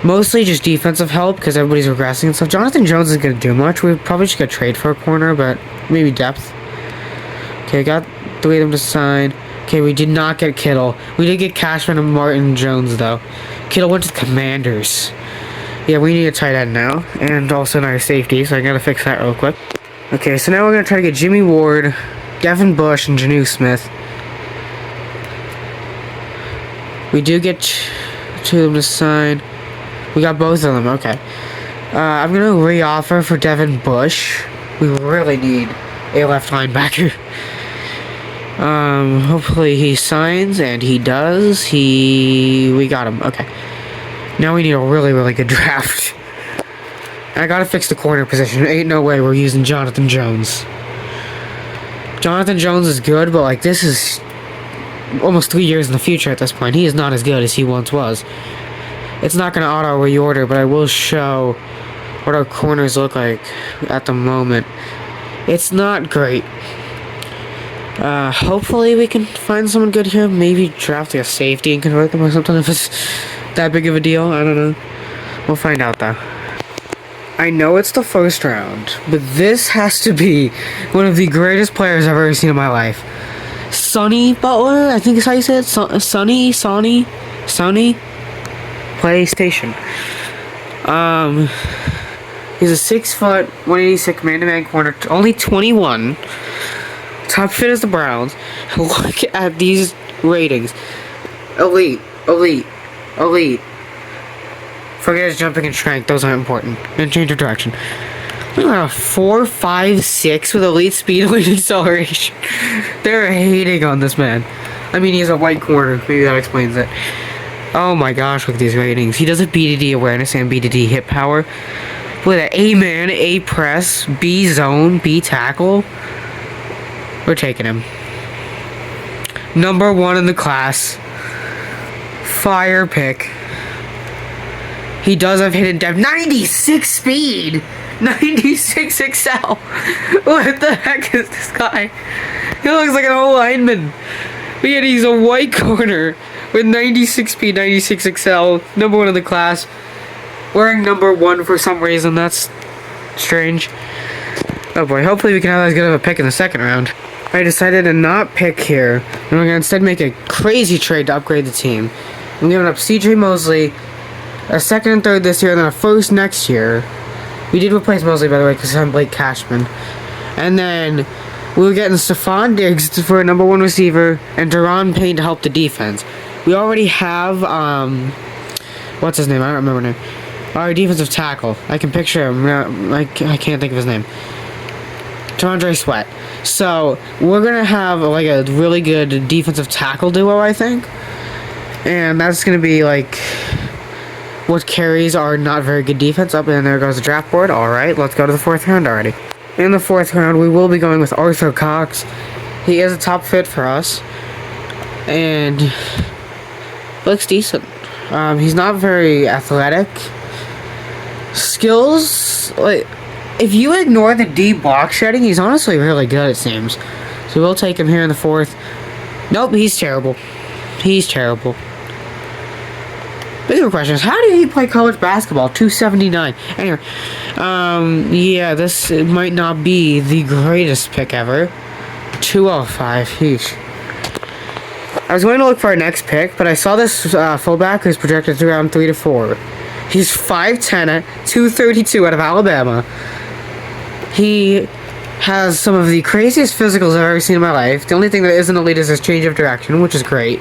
Mostly just defensive help because everybody's regressing and stuff. Jonathan Jones isn't going to do much. We probably should get trade for a corner, but maybe depth. Okay, got 3 of them to sign. Okay, we did not get Kittle. We did get Cashman and Martin Jones, though. Kittle went to the Commanders. Yeah, we need a tight end now. And also another safety, so I gotta fix that real quick. Okay, so now we're gonna try to get Jimmy Ward, Devin Bush, and Janu Smith. We do get 2 of them to sign. We got both of them, okay. I'm gonna re-offer for Devin Bush. We really need a left linebacker. Hopefully he signs, and he does. We got him, okay. Now we need a really, really good draft. I gotta fix the corner position. Ain't no way we're using Jonathan Jones. Jonathan Jones is good, but like this is almost 3 years in the future at this point. He is not as good as he once was. It's not gonna auto reorder, but I will show what our corners look like at the moment. It's not great. Hopefully we can find someone good here. Maybe draft like a safety and convert them or something if it's that big of a deal. I don't know. We'll find out though. I know it's the first round, but this has to be one of the greatest players I've ever seen in my life. Sonny Butler, I think is how you say it. Sonny PlayStation. He's a 6 foot, 186 man-to-man corner, only 21. Top fit as the Browns. Look at these ratings. Elite. Forget his jumping and strength. Those aren't important. And change of direction. Look at a 4.56 with elite speed, elite acceleration. They're hating on this man. I mean, he's a white corner. Maybe that explains it. Oh my gosh, look at these ratings. He does have BDD awareness and BDD hit power. Look at that. A-man, A-press, B-zone, B-tackle. We're taking him. Number 1 in the class. Fire pick. He does have hidden depth. 96 speed! 96 excel! What the heck is this guy? He looks like an old lineman. But yet he's a white corner with 96 speed, 96 XL, number 1 in the class. Wearing number 1 for some reason. That's strange. Oh boy, hopefully we can have as good of a pick in the second round. I decided to not pick here. And we're going to instead make a crazy trade to upgrade the team. I'm giving up CJ Mosley, a second and third this year, and then a first next year. We did replace Mosley, by the way, because I'm Blake Cashman. And then we were getting Stephon Diggs for a number 1 receiver and Deron Payne to help the defense. We already have, what's his name? I don't remember his name. Our defensive tackle. I can picture him. I can't think of his name. T'Vondre Sweat. So, we're going to have, like, a really good defensive tackle duo, I think. And that's going to be, like, what carries our not very good defense up. And there goes the draft board. Alright, let's go to the 4th round already. In the 4th round, we will be going with Arthur Cox. He is a top fit for us. And looks decent. He's not very athletic. Skills, like, if you ignore the D box shedding, he's honestly really good, it seems. So we'll take him here in the 4th. Nope, he's terrible. He's terrible. Bigger question is, how did he play college basketball? 279. Anyway, yeah, this might not be the greatest pick ever. 205. Sheesh. I was going to look for our next pick, but I saw this fullback who's projected to around 3 to 4. He's 5'10 at 232 out of Alabama. He has some of the craziest physicals I've ever seen in my life. The only thing that isn't elite is his change of direction, which is great.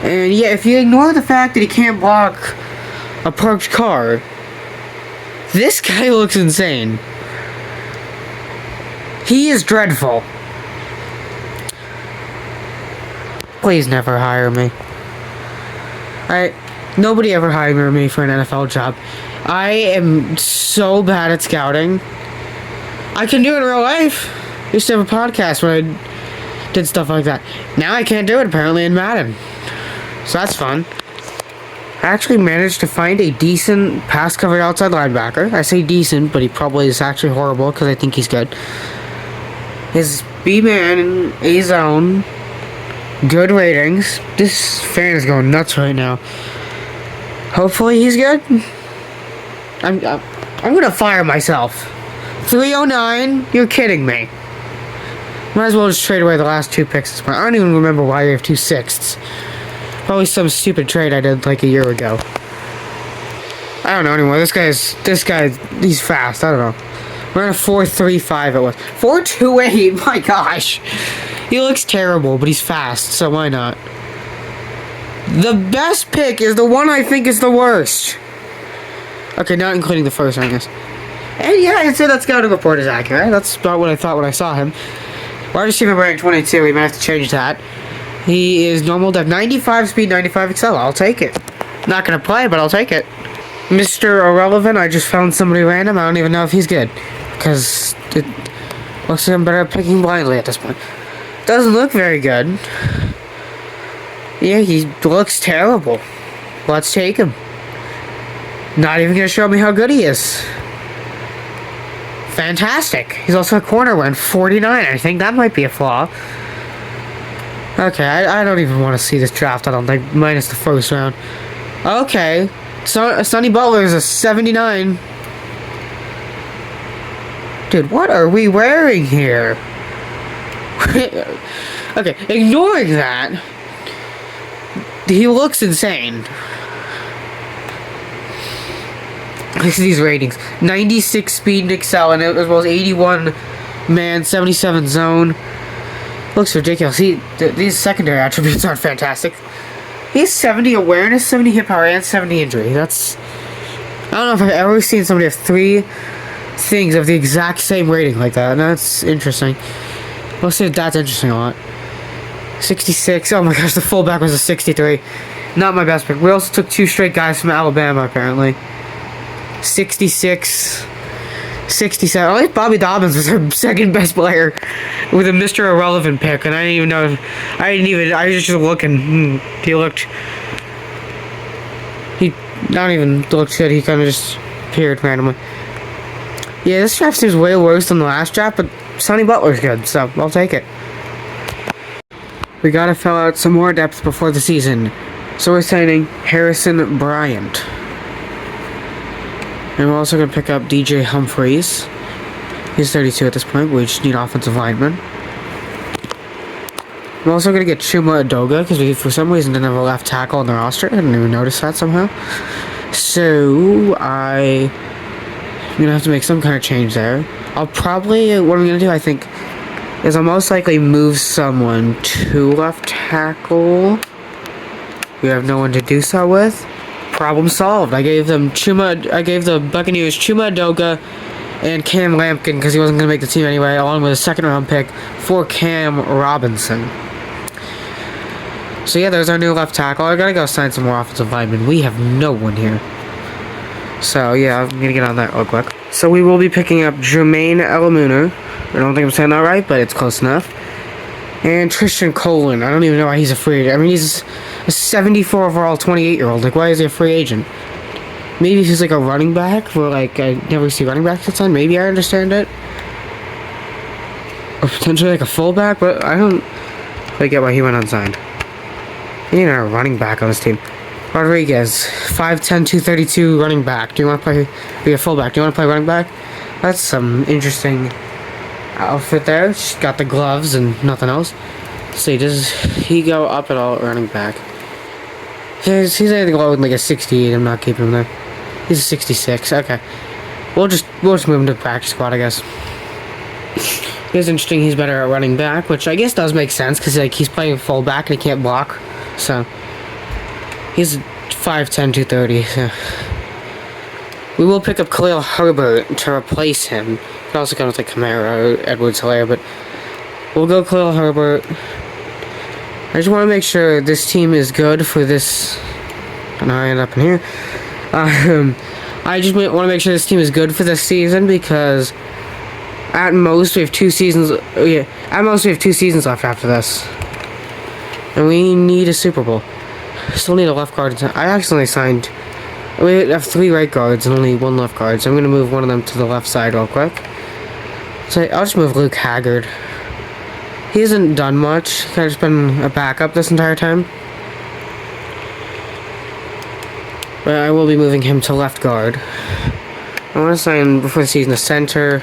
And yeah, if you ignore the fact that he can't block a parked car, this guy looks insane. He is dreadful. Please never hire me. Nobody ever hired me for an NFL job. I am so bad at scouting. I can do it in real life. I used to have a podcast where I did stuff like that. Now I can't do it, apparently, in Madden. So that's fun. I actually managed to find a decent pass coverage outside linebacker. I say decent, but he probably is actually horrible because I think he's good. His B-man in A-zone. Good ratings. This fan is going nuts right now. Hopefully he's good. I'm gonna fire myself. 309? You're kidding me. Might as well just trade away the last 2 picks. I don't even remember why you have 2 sixths. Probably some stupid trade I did like a year ago. I don't know anymore. This guy, he's fast. I don't know. We're in a 4.35 it was. 4.28, my gosh. He looks terrible, but he's fast, so why not? The best pick is the one I think is the worst. Okay, not including the first, I guess. And yeah, I'd say that scouting report is accurate. That's about what I thought when I saw him. Wide receiver rank 22, we might have to change that. He is normal depth, 95 speed, 95 XL. I'll take it. Not gonna play, but I'll take it. Mr. Irrelevant, I just found somebody random. I don't even know if he's good. Because it looks like I'm better at picking blindly at this point. Doesn't look very good. Yeah, he looks terrible. Let's take him. Not even gonna show me how good he is. Fantastic. He's also a corner win, 49. I think that might be a flaw. Okay, I don't even want to see this draft, I don't think, minus the first round. Okay, so Sonny Butler is a 79. Dude, what are we wearing here? Okay, ignoring that, he looks insane. Look at these ratings. 96 speed and XL, and as well as 81 man, 77 zone. Looks ridiculous. These secondary attributes aren't fantastic. He has 70 awareness, 70 hit power, and 70 injury. That's... I don't know if I've ever seen somebody have 3 things of the exact same rating like that. And that's interesting. We'll see if that's interesting a lot. 66. Oh my gosh, the fullback was a 63. Not my best pick. We also took 2 straight guys from Alabama, apparently. 66. 67. I like Bobby Dobbins was our second best player with a Mr. Irrelevant pick, and I didn't even know. I was just looking. He not even looked good. He kind of just appeared randomly. Yeah, this draft seems way worse than the last draft, but Sonny Butler's good, so I'll take it. We gotta fill out some more depth before the season. So we're signing Harrison Bryant. And we're also gonna pick up DJ Humphreys. He's 32 at this point, but we just need offensive linemen. I'm also gonna get Chuma Adoga, because we, for some reason, didn't have a left tackle on the roster. I didn't even notice that somehow. So, I'm gonna have to make some kind of change there. I'll probably, what I'm gonna do, I think, is I'll most likely move someone to left tackle. We have no one to do so with. Problem solved. I gave the Buccaneers Chuma Adoga and Cam Lampkin, because he wasn't going to make the team anyway, along with a second-round pick for Cam Robinson. So yeah, there's our new left tackle. I gotta go sign some more offensive linemen. We have no one here. So yeah, I'm gonna get on that real quick. So we will be picking up Jermaine Elamuna. I don't think I'm saying that right, but it's close enough. And Tristan Colin. I don't even know why he's a free agent. I mean, he's a 74 overall 28-year-old. Like, why is he a free agent? Maybe he's like a running back, where like I never see running backs at the time. Maybe I understand it. Or potentially like a fullback, but I don't quite get why he went unsigned. He needed a running back on his team. Rodriguez, 5'10", 232 running back. Do you want to be a fullback? Do you want to play running back? That's some interesting outfit there. She's got the gloves and nothing else. Let's see, does he go up at all at running back? He's anything lower than like a 68. I'm not keeping him there. He's a 66. Okay. We'll just move him to the practice squad, I guess. It's interesting. He's better at running back, which I guess does make sense because like he's playing fullback and he can't block. So he's 5'10", 230. So we will pick up Khalil Herbert to replace him. Could also go with like Kamara or Edwards-Helaire, but we'll go Khalil Herbert. I just want to make sure this team is good for this. And I end up in here. I just want to make sure this team is good for this season because at most we have 2 seasons. Yeah, at most we have 2 seasons left after this, and we need a Super Bowl. Still need a left guard. I accidentally signed. We have 3 right guards and only 1 left guard, so I'm gonna move one of them to the left side real quick. So I'll just move Luke Haggard. He hasn't done much. He's kind of just been a backup this entire time. But I will be moving him to left guard. I want to sign before the season a center.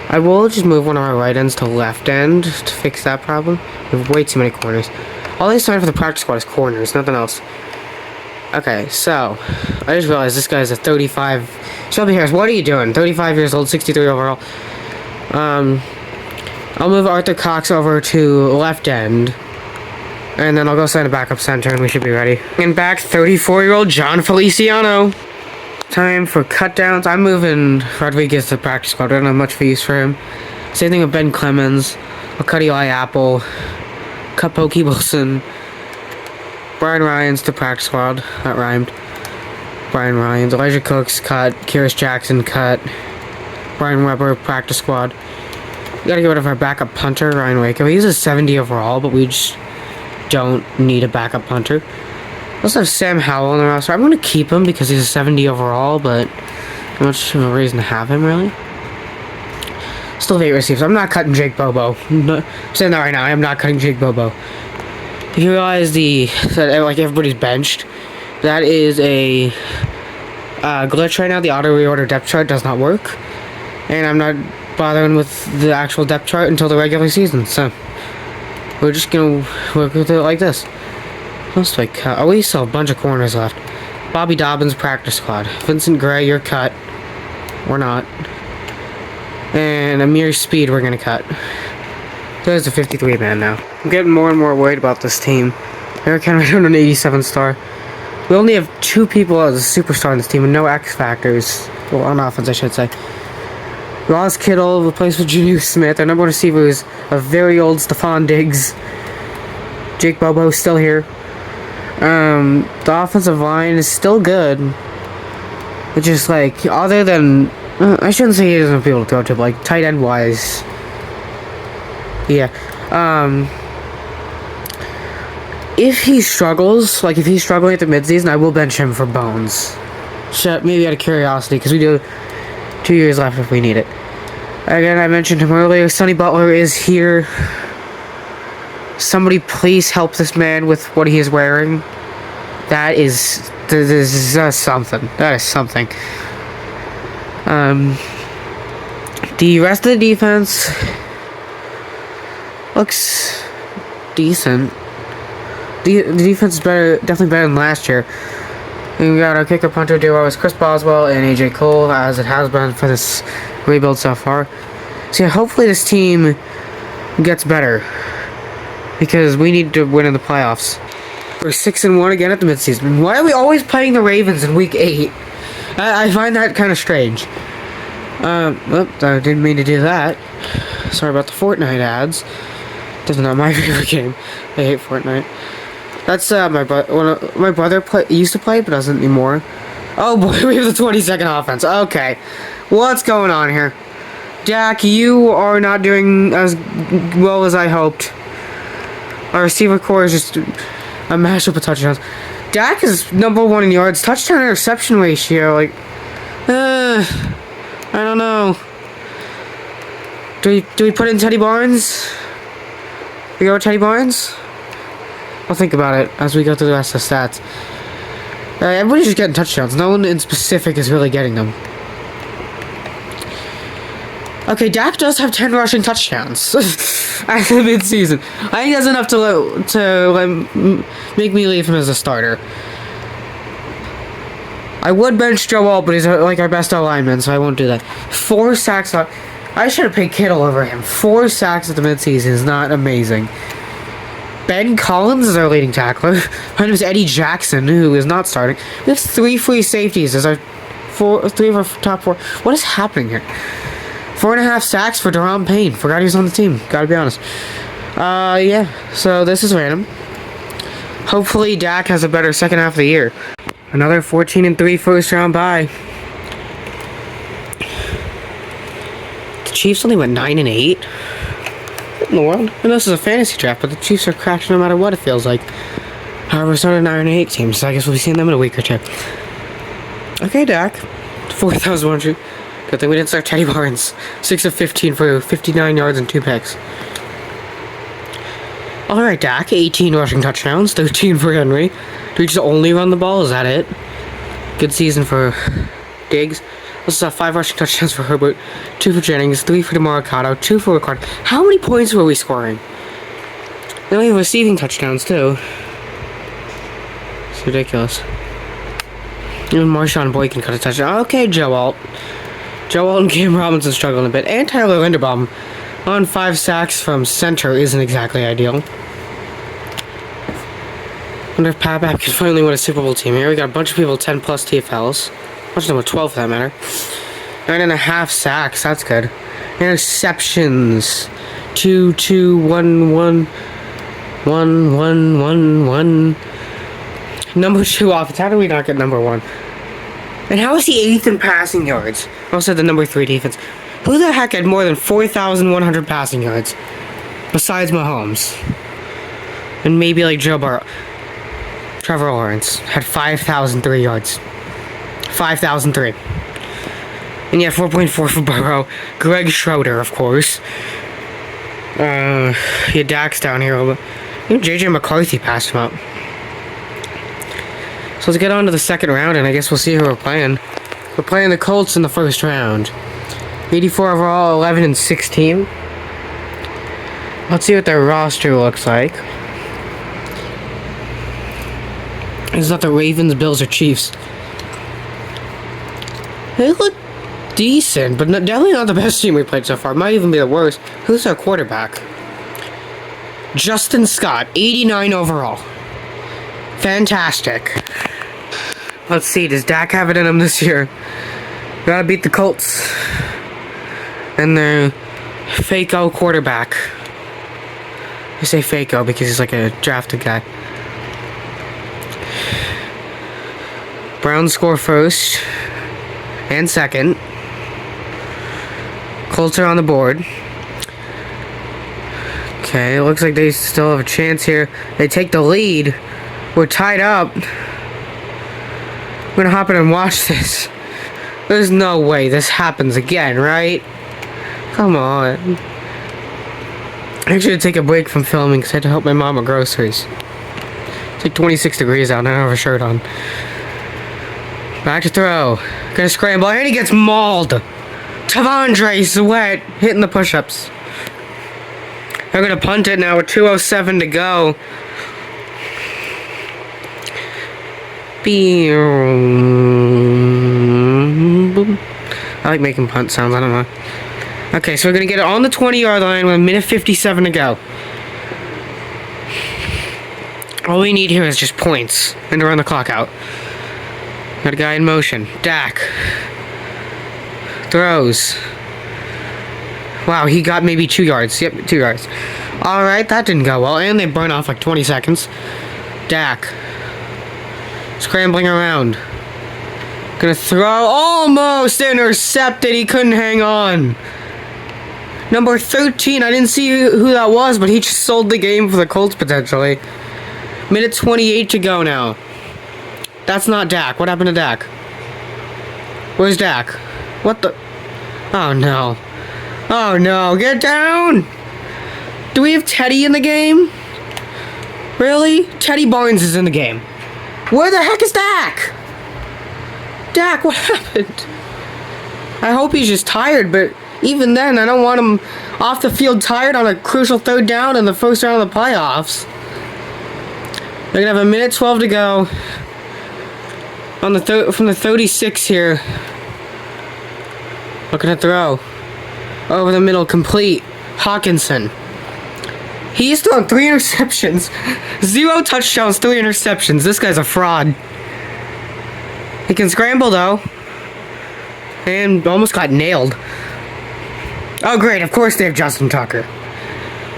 I will just move one of our right ends to left end to fix that problem. We have way too many corners. All they signed for the practice squad is corners, nothing else. Okay, so I just realized this guy's a 35. Shelby Harris, what are you doing? 35 years old, 63 overall. I'll move Arthur Cox over to left end. And then I'll go sign a backup center and we should be ready. And back, 34-year-old John Feliciano. Time for cut downs. I'm moving Rodriguez to the practice squad. I don't have much for use for him. Same thing with Ben Clemens. I'll cut Eli Apple. Cut Pokey Wilson. Brian Ryans to practice squad. That rhymed. Brian Ryans. Elijah Cooks cut. Kyrus Jackson cut. Brian Weber practice squad. We gotta get rid of our backup punter, Ryan Waco. He's a 70 overall, but we just don't need a backup punter. We also have Sam Howell on the roster. I'm gonna keep him because he's a 70 overall, but not much of a reason to have him, really. Still 8 receivers. I'm not cutting Jake Bobo. I'm saying that right now. I am not cutting Jake Bobo. If you realize that like everybody's benched, that is a glitch right now. The auto reorder depth chart does not work, and I'm not bothering with the actual depth chart until the regular season. So we're just gonna work with it like this. Let's like oh, we still have a bunch of corners left. Bobby Dobbins practice squad. Vincent Gray, you're cut. We're not. And Amir Speed, we're gonna cut. So there's a 53 man now. I'm getting more and more worried about this team. Eric Henry on an 87 star. We only have 2 people as a superstar on this team and no X factors. Well, on offense, I should say. Ross Kittle replaced with Juju Smith. Our number 1 receiver is a very old Stephon Diggs. Jake Bobo still here. The offensive line is still good. It's just like, other than I shouldn't say he doesn't have people to throw to, but like tight end wise. Yeah. If he struggles, like if he's struggling at the midseason, I will bench him for bones. Maybe out of curiosity, because we do 2 years left if we need it. Again, I mentioned him earlier. Sonny Butler is here. Somebody please help this man with what he is wearing. That is something. That is something. The rest of the defense looks decent. The defense is definitely better than last year. And we got our kicker punter duo is Chris Boswell and AJ Cole, as it has been for this rebuild so far. So yeah, hopefully this team gets better, because we need to win in the playoffs. We're 6-1 again at the midseason. Why are we always playing the Ravens in Week 8? I find that kind of strange. Oops, I didn't mean to do that. Sorry about the Fortnite ads. This is not my favorite game. I hate Fortnite. That's my brother used to play, but doesn't anymore. Oh boy, we have the 22nd offense. Okay, what's going on here? Dak, you are not doing as well as I hoped. Our receiver core is just a mashup of touchdowns. Dak is #1 in yards, touchdown interception ratio. Like, I don't know. Do we put in Teddy Barnes? We go with Teddy Barnes? I'll think about it as we go through the rest of the stats. Everybody's just getting touchdowns. No one in specific is really getting them. Okay, Dak does have 10 rushing touchdowns at the midseason. I think that's enough to make me leave him as a starter. I would bench Joe Alt, but he's like our best lineman, so I won't do that. 4 sacks. I should have paid Kittle over him. 4 sacks at the midseason is not amazing. Ben Collins is our leading tackler. My name is Eddie Jackson, who is not starting. We have 3 free safeties as our 3 of our top 4. What is happening here? 4.5 sacks for Daron Payne. Forgot he was on the team. Gotta be honest. Yeah. So this is random. Hopefully Dak has a better second half of the year. Another 14-3 first round bye. The Chiefs only went 9-8. What in the world? And this is a fantasy draft, but the Chiefs are crashed no matter what it feels like. However, so are 9-8 teams, so I guess we'll be seeing them in a week or 2. Okay, Dak. 4,100. Good thing we didn't start Teddy Barnes. 6 of 15 for 59 yards and 2 picks. Alright, Dak. 18 rushing touchdowns, 13 for Henry. Do we just only run the ball? Is that it? Good season for Diggs. Let's have 5 rushing touchdowns for Herbert, 2 for Jennings, 3 for DeMarcado, 2 for Ricard. How many points were we scoring? Then we have receiving touchdowns too. It's ridiculous. Even Marshawn Boyd can cut a touchdown. Okay, Joe Alt. Joe Alt and Cam Robinson struggling a bit. And Tyler Linderbaum on 5 sacks from center isn't exactly ideal. Wonder if Papap can finally win a Super Bowl team here. We got a bunch of people 10+ TFLs. Bunch of them with 12 for that matter. 9.5 sacks, that's good. Interceptions. 2, 2, 1, 1. 1, 1, 1, 1. Number 2 offense. How do we not get number 1? And how is he 8th in passing yards? Also the number 3 defense. Who the heck had more than 4,100 passing yards? Besides Mahomes. And maybe like Joe Burrow. Trevor Lawrence had 5,003 yards. 5,003. And yeah, 4.4 for Burrow. Greg Schroeder, of course. Yeah, Dak's down here. JJ McCarthy passed him up. So let's get on to the second round, and I guess we'll see who we're playing. We're playing the Colts in the first round. 84 overall, 11-16. Let's see what their roster looks like. It's not the Ravens, Bills, or Chiefs. They look decent, but definitely not the best team we played so far. Might even be the worst. Who's our quarterback? Justin Scott, 89 overall. Fantastic. Let's see, does Dak have it in him this year? Gotta beat the Colts. And their fake-o quarterback. I say fake-o because he's like a drafted guy. Browns score first and second. Colts are on the board. Okay, it looks like they still have a chance here. They take the lead. We're tied up. I'm gonna hop in and watch this. There's no way this happens again, right? Come on. I should take a break from filming because I had to help my mom with groceries. It's like 26 degrees out and I don't have a shirt on. Back to throw. Gonna scramble and he gets mauled. Tavondre's wet, hitting the push-ups. They're gonna punt it now with 2:07 to go. I like making punt sounds, I don't know. Okay, so we're gonna get it on the 20-yard line with a minute 57 to go. All we need here is just points and to run the clock out. Got a guy in motion. Dak. Throws. Wow, he got maybe 2 yards. Yep, 2 yards. Alright, that didn't go well. And they burn off like 20 seconds. Dak. Scrambling around. Gonna throw. Almost intercepted. He couldn't hang on. Number 13. I didn't see who that was, but he just sold the game for the Colts potentially. Minute 28 to go now. That's not Dak. What happened to Dak? Where's Dak? What the? Oh no. Oh no. Get down! Do we have Teddy in the game? Really? Teddy Barnes is in the game. Where the heck is Dak? Dak, what happened? I hope he's just tired, but even then, I don't want him off the field tired on a crucial 3rd down in the first round of the playoffs. They're gonna have a minute 12 to go. On the from the 36 here. Looking to throw. Over the middle, complete. Hawkinson. He's thrown 3 interceptions. 0 touchdowns, 3 interceptions. This guy's a fraud. He can scramble though. And almost got nailed. Oh great, of course they have Justin Tucker.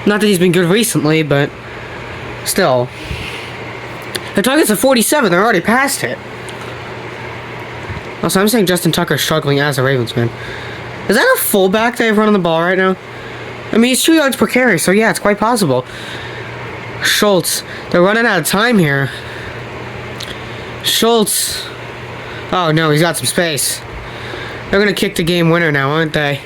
Not that he's been good recently, but still. The target's at 47, they're already past it. Also, I'm saying Justin Tucker's struggling as a Ravens fan. Is that a fullback they have running the ball right now? I mean, he's 2 yards per carry, so yeah, it's quite possible. Schultz. They're running out of time here. Schultz. Oh no, he's got some space. They're gonna kick the game winner now, aren't they?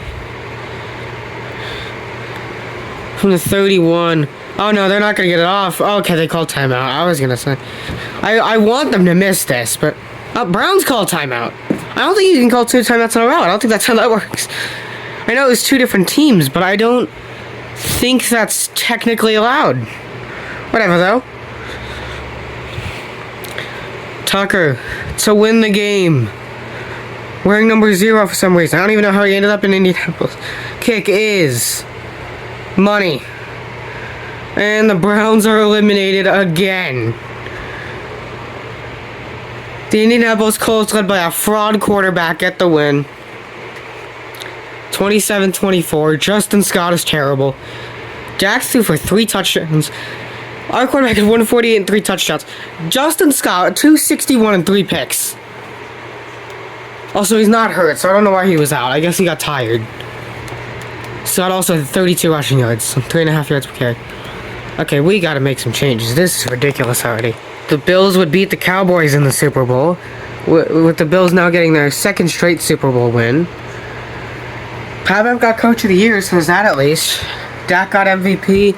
From the 31. Oh no, they're not gonna get it off. Okay, they called timeout. I was gonna say. I want them to miss this, but Browns called timeout. I don't think you can call 2 timeouts in a row. I don't think that's how that works. I know it was 2 different teams, but I don't think that's technically allowed. Whatever, though. Tucker to win the game. Wearing number 0 for some reason. I don't even know how he ended up in Indianapolis. Kick is money. And the Browns are eliminated again. The Indianapolis Colts, led by a fraud quarterback, get the win. 27-24. Justin Scott is terrible. Jax threw for 3 touchdowns. Our quarterback had 148 and 3 touchdowns. Justin Scott, 261 and 3 picks. Also, he's not hurt, so I don't know why he was out. I guess he got tired. Scott also had 32 rushing yards, so 3.5 yards per carry. Okay, we gotta make some changes. This is ridiculous already. The Bills would beat the Cowboys in the Super Bowl, with the Bills now getting their 2nd straight Super Bowl win. Papap got Coach of the Year, so there's that at least. Dak got MVP,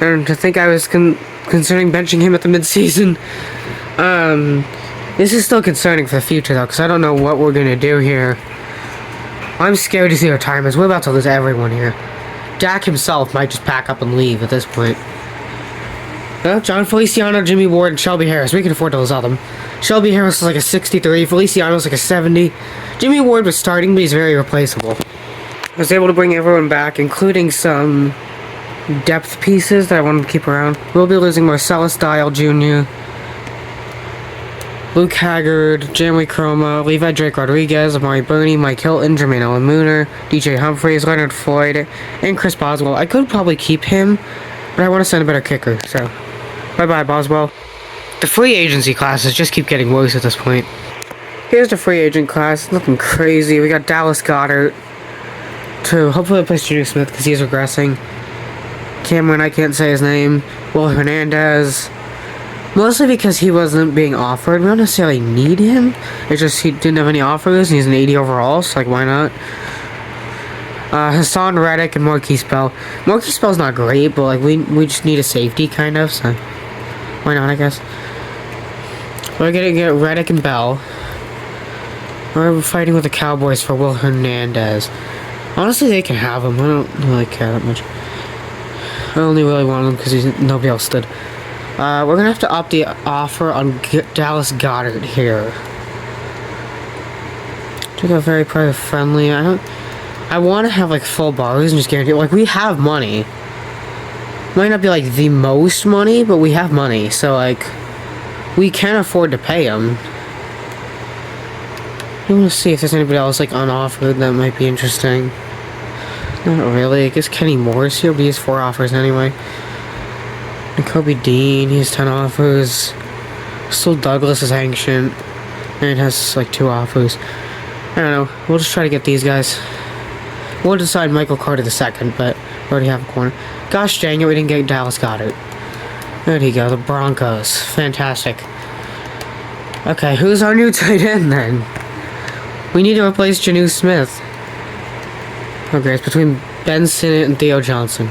and to think I was considering benching him at the midseason. This is still concerning for the future, though, because I don't know what we're going to do here. I'm scared to see retirements. We're about to lose everyone here. Dak himself might just pack up and leave at this point. Well, John Feliciano, Jimmy Ward, and Shelby Harris. We can afford to lose all of them. Shelby Harris is like a 63. Feliciano's like a 70. Jimmy Ward was starting, but he's very replaceable. I was able to bring everyone back, including some depth pieces that I wanted to keep around. We'll be losing Marcellus Dial Jr., Luke Haggard, Jamie Chroma, Levi Drake Rodriguez, Amari Burney, Mike Hilton, Jermaine Allen Mooner, DJ Humphries, Leonard Floyd, and Chris Boswell. I could probably keep him, but I want to send a better kicker, so bye-bye, Boswell. The free agency classes just keep getting worse at this point. Here's the free agent class. Nothing crazy. We got Dallas Goedert to hopefully replace Junior Smith because he's regressing. Cameron, I can't say his name. Will Hernandez. Mostly because he wasn't being offered. We don't necessarily need him. It's just he didn't have any offers and he's an 80 overall, so like why not? Hassan Reddick and Marquise Bell. Marquise Bell's not great, but like we just need a safety kind of, so why not, I guess. We're gonna get Reddick and Bell. We're fighting with the Cowboys for Will Hernandez. Honestly, they can have him. I don't really care that much. I only really want him because nobody else did. We're gonna have to up the offer on Dallas Goedert here. To go very private friendly. I want to have like full bars and just guarantee. Like, we have money. Might not be like the most money, but we have money, so like we can afford to pay him. I want to see if there's anybody else like on offer that might be interesting. Not really. I guess Kenny Moore's here, but he has 4 offers anyway. Kobe Dean, he has 10 offers. Still Douglas is ancient, and has like 2 offers. I don't know. We'll just try to get these guys. We'll decide Michael Carter II, but we already have a corner. Gosh dang it, we didn't get Dallas Goedert. There you go, the Broncos. Fantastic. Okay, who's our new tight end then? We need to replace Janu Smith. Okay, it's between Ben Sinnott and Theo Johnson.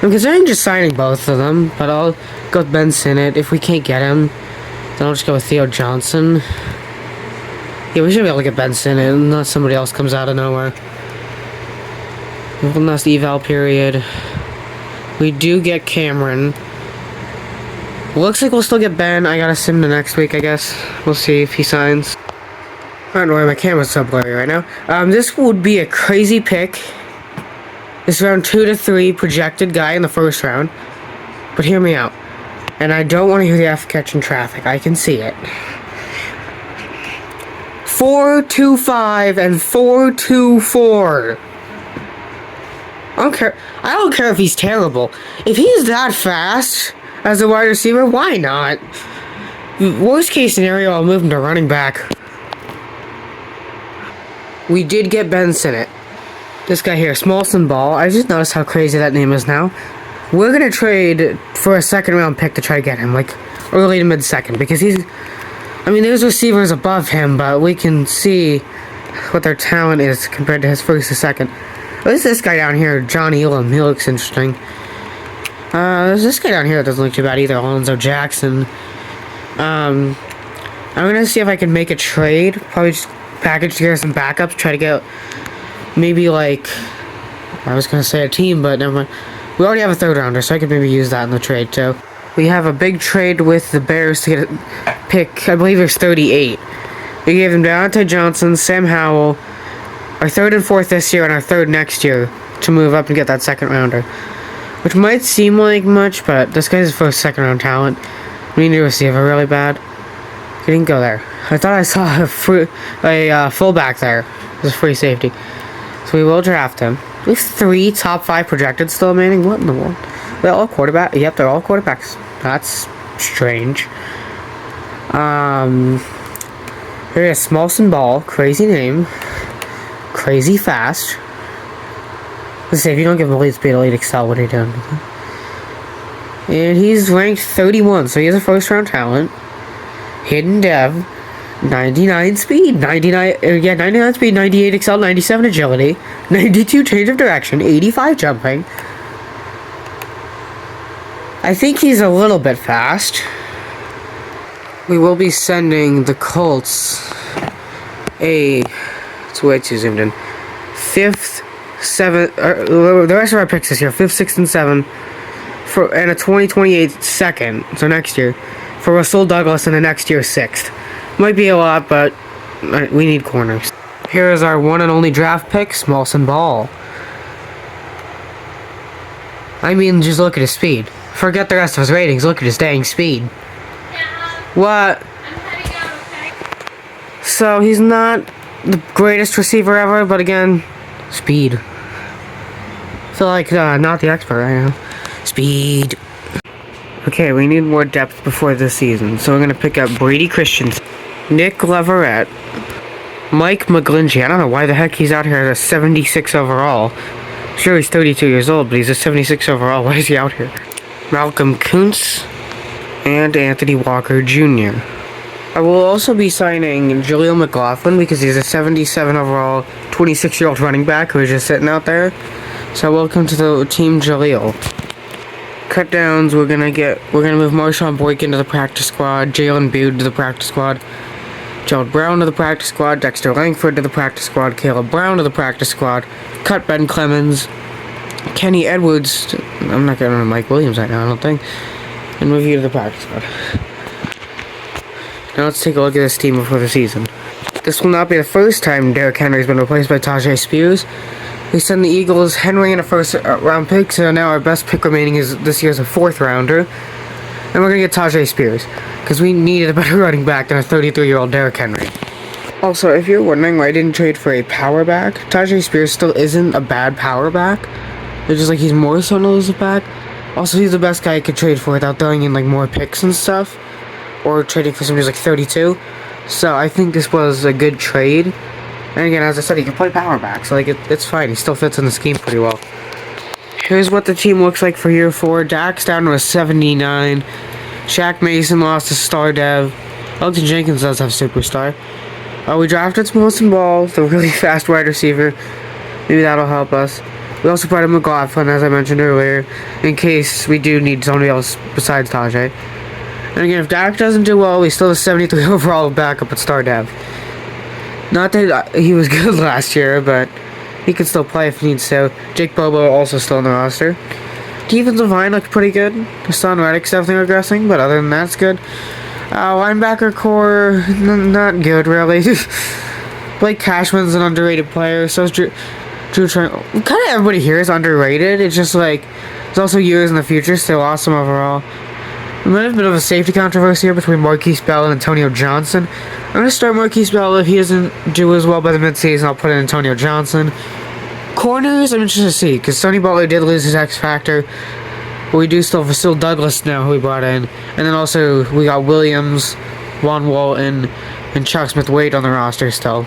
I'm considering just signing both of them, but I'll go with Ben Sinnott. If we can't get him, then I'll just go with Theo Johnson. Yeah, we should be able to get Ben Sinnott unless somebody else comes out of nowhere. One last eval period. We do get Cameron. Looks like we'll still get Ben. I gotta sim the next week, I guess. We'll see if he signs. I don't know why my camera's so blurry right now. This would be a crazy pick. This is round 2 to 3 projected guy in the first round. But hear me out. And I don't want to hear the F catch in traffic. I can see it. 4.25 and 4.24. I don't care if he's terrible. If he's that fast as a wide receiver, why not? Worst case scenario, I'll move him to running back. We did get Ben Sinnott. This guy here, Smallson Ball. I just noticed how crazy that name is now. We're gonna trade for a 2nd round pick to try to get him, like early to mid-second, because he's. I mean, there's receivers above him, but we can see what their talent is compared to his first and second. There's this guy down here, John Elam. He looks interesting. There's this guy down here that doesn't look too bad either, Alonzo Jackson. I'm gonna see if I can make a trade. Probably just package together some backups, try to get maybe like, I was gonna say a team, but never mind. We already have a 3rd rounder, so I could maybe use that in the trade too. We have a big trade with the Bears to get a pick. I believe it's 38. We gave them Deontay Johnson, Sam Howell, our 3rd and 4th this year, and our 3rd next year to move up and get that 2nd rounder. Which might seem like much, but this guy's first 2nd round talent. We need a receiver really bad. He didn't go there. I thought I saw a fullback there. It was a free safety. So we will draft him. We have 3 top 5 projected still remaining. What in the world? They're all quarterbacks. Yep, they're all quarterbacks. That's strange. Here's Smallson Ball. Crazy name. Crazy fast. Let's say if you don't give him elite speed, elite excel, what are you doing? And he's ranked 31, so he has a 1st round talent. Hidden dev. 99 speed, 99 speed, 98 excel, 97 agility, 92 change of direction, 85 jumping. I think he's a little bit fast. We will be sending the Colts it's way too zoomed in. 5th, 7th, the rest of our picks this year, 5th, 6th, and 7th, and a 2028 2nd, so next year, for Rasul Douglas, and the next year 6th. Might be a lot, but we need corners. Here is our one and only draft pick, Smallson Ball. I mean, just look at his speed. Forget the rest of his ratings, look at his dang speed. What? I'm heading out, okay? So, he's not the greatest receiver ever, but again, speed. I feel like, not the expert right now. Speed. Okay, we need more depth before this season, so we're gonna pick up Brady Christensen, Nick Leverett, Mike McGlinchey. I don't know why the heck he's out here at a 76 overall. Sure, he's 32 years old, but he's a 76 overall. Why is he out here? Malcolm Kuntz and Anthony Walker Jr. I will also be signing Jaleel McLaughlin because he's a 77 overall, 26-year-old running back who is just sitting out there. So welcome to the team, Jaleel. Cut downs, we're gonna move Marshawn Boykin to the practice squad, Jalen Bude to the practice squad, Gerald Brown to the practice squad, Dexter Langford to the practice squad, Caleb Brown to the practice squad, cut Ben Clemens, Kenny Edwards, I'm not getting on Mike Williams right now, I don't think, and move you to the practice squad. Now let's take a look at this team before the season. This will not be the first time Derrick Henry has been replaced by Tajay Spears. We sent the Eagles Henry in a first round pick, so now our best pick remaining is this year's a 4th rounder. And we're going to get Tajay Spears, because we needed a better running back than a 33-year-old Derrick Henry. Also, if you're wondering why I didn't trade for a power back, Tajay Spears still isn't a bad power back. It's just like he's more so an elusive back. Also, he's the best guy I could trade for without throwing in like more picks and stuff, or trading for somebody who's like 32. So I think this was a good trade. And again, as I said, he can play power back, so like it's fine. He still fits in the scheme pretty well. Here's what the team looks like for year 4. Dak's down to a 79. Shaq Mason lost to star dev. Elton Jenkins does have superstar. We drafted Wilson Ball, the really fast wide receiver. Maybe that'll help us. We also brought in McLaughlin, as I mentioned earlier, in case we do need somebody else besides Tajay. And again, if Dak doesn't do well, we still have 73 overall backup at star dev. Not that he was good last year, but he can still play if he needs to. Jake Bobo also still in the roster. Defensive line looked pretty good. Hassan Reddick's definitely regressing, but other than that, it's good. Linebacker core, not good really. Blake Cashman's an underrated player, so is Drew Kind of everybody here is underrated. It's just like, there's also years in the future, still awesome overall. We might have a bit of a safety controversy here between Marquise Bell and Antonio Johnson. I'm going to start Marquise Bell. If he doesn't do as well by the midseason, I'll put in Antonio Johnson. Corners, I'm interested to see, because Sonny Butler did lose his X Factor. But we do still have Phil Douglas now, who we brought in. And then also, we got Williams, Juan Walton, and Chuck Smith-Wade on the roster still.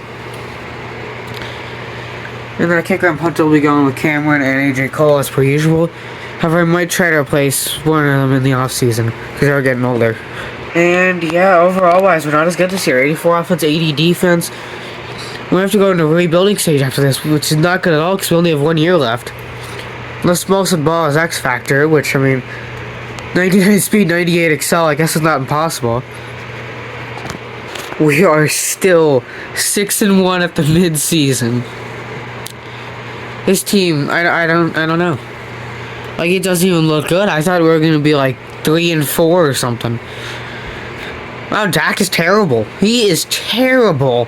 And then a kicker and punter will be going with Cameron and AJ Cole as per usual. However, I might try to replace one of them in the offseason, because they're getting older. And yeah, overall wise, we're not as good this year. 84 offense, 80 defense. We have to go into a rebuilding stage after this, which is not good at all, because we only have 1 year left. Unless Wilson Ball is X Factor, which, I mean, 99 speed, 98 excel, I guess it's not impossible. We are still 6-1 at the mid-season. This team, I don't know. Like, it doesn't even look good. I thought we were gonna be like 3-4 or something. Wow, Dak is terrible. He is terrible.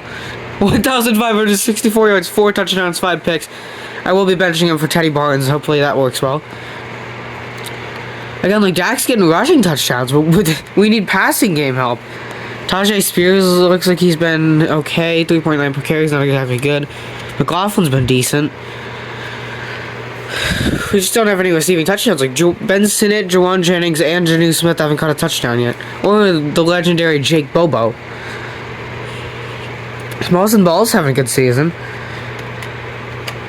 1,564 yards, 4 touchdowns, 5 picks. I will be benching him for Teddy Barnes. Hopefully that works well. Again, like, Dak's getting rushing touchdowns, but we need passing game help. Tajay Spears looks like he's been okay. 3.9 per carry is not exactly good. McLaughlin's been decent. We just don't have any receiving touchdowns. Like Ben Sinnott, Jawan Jennings, and Janu Smith haven't caught a touchdown yet. Or the legendary Jake Bobo. Smalls and Balls having a good season.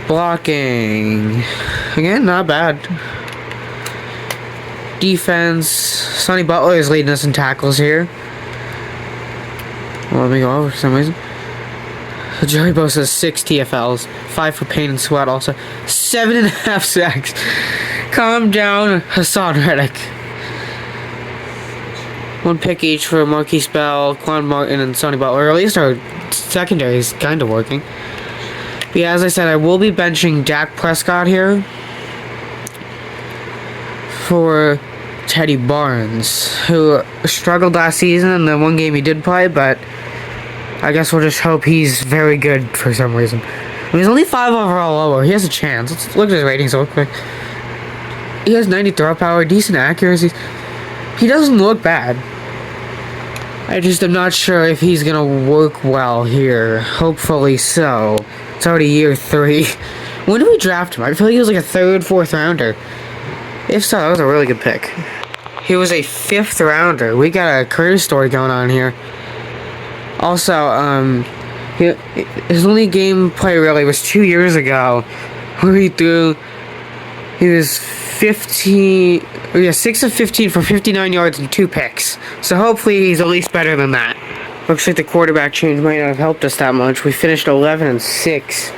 Blocking. Again, not bad. Defense. Sonny Butler is leading us in tackles here. Well, let me go over for some reason. Jerry Bosa has 6 TFLs, 5 for pain and sweat also. 7.5 sacks. Calm down, Hassan Reddick. 1 pick each for Marquise Bell, Quan Martin, and Sonny Butler. Or at least our secondary is kind of working. But yeah, as I said, I will be benching Dak Prescott here for Teddy Barnes, who struggled last season in the 1 game he did play, but I guess we'll just hope he's very good for some reason. I mean, he's only 5 overall lower. He has a chance. Let's look at his ratings real quick. He has 90 throw power, decent accuracy. He doesn't look bad. I just am not sure if he's going to work well here. Hopefully so. It's already year 3. When did we draft him? I feel like he was like a 3rd, 4th rounder. If so, that was a really good pick. He was a 5th rounder. We got a career story going on here. Also, his only gameplay really was 2 years ago, where he was 6 of 15 for 59 yards and 2 picks. So hopefully he's at least better than that. Looks like the quarterback change might not have helped us that much. We finished 11-6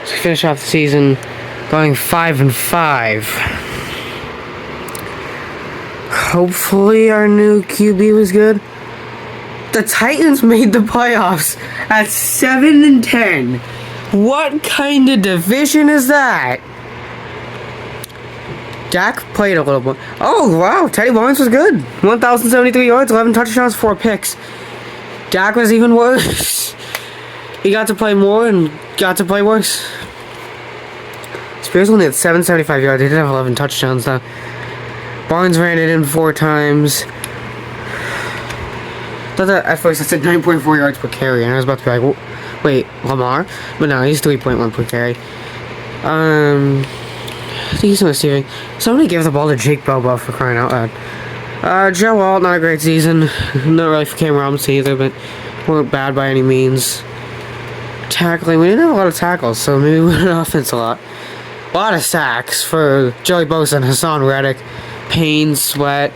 to finish off the season going 5-5. Hopefully our new QB was good. The Titans made the playoffs at 7-10. What kind of division is that? Dak played a little bit. Oh, wow. Teddy Barnes was good. 1,073 yards, 11 touchdowns, 4 picks. Dak was even worse. He got to play more and got to play worse. Spears only had 775 yards. He did have 11 touchdowns, though. Barnes ran it in 4 times. At first I said 9.4 yards per carry, and I was about to be like, wait, Lamar? But no, he's 3.1 per carry. Decent receiving. Somebody gave the ball to Jake Bobo for crying out loud. Joe Alt, not a great season. Not really for Cam Robinson either, but weren't bad by any means. Tackling, we didn't have a lot of tackles, so maybe we went on offense a lot. A lot of sacks for Joey Bosa and Hassan Reddick. Payne, Sweat,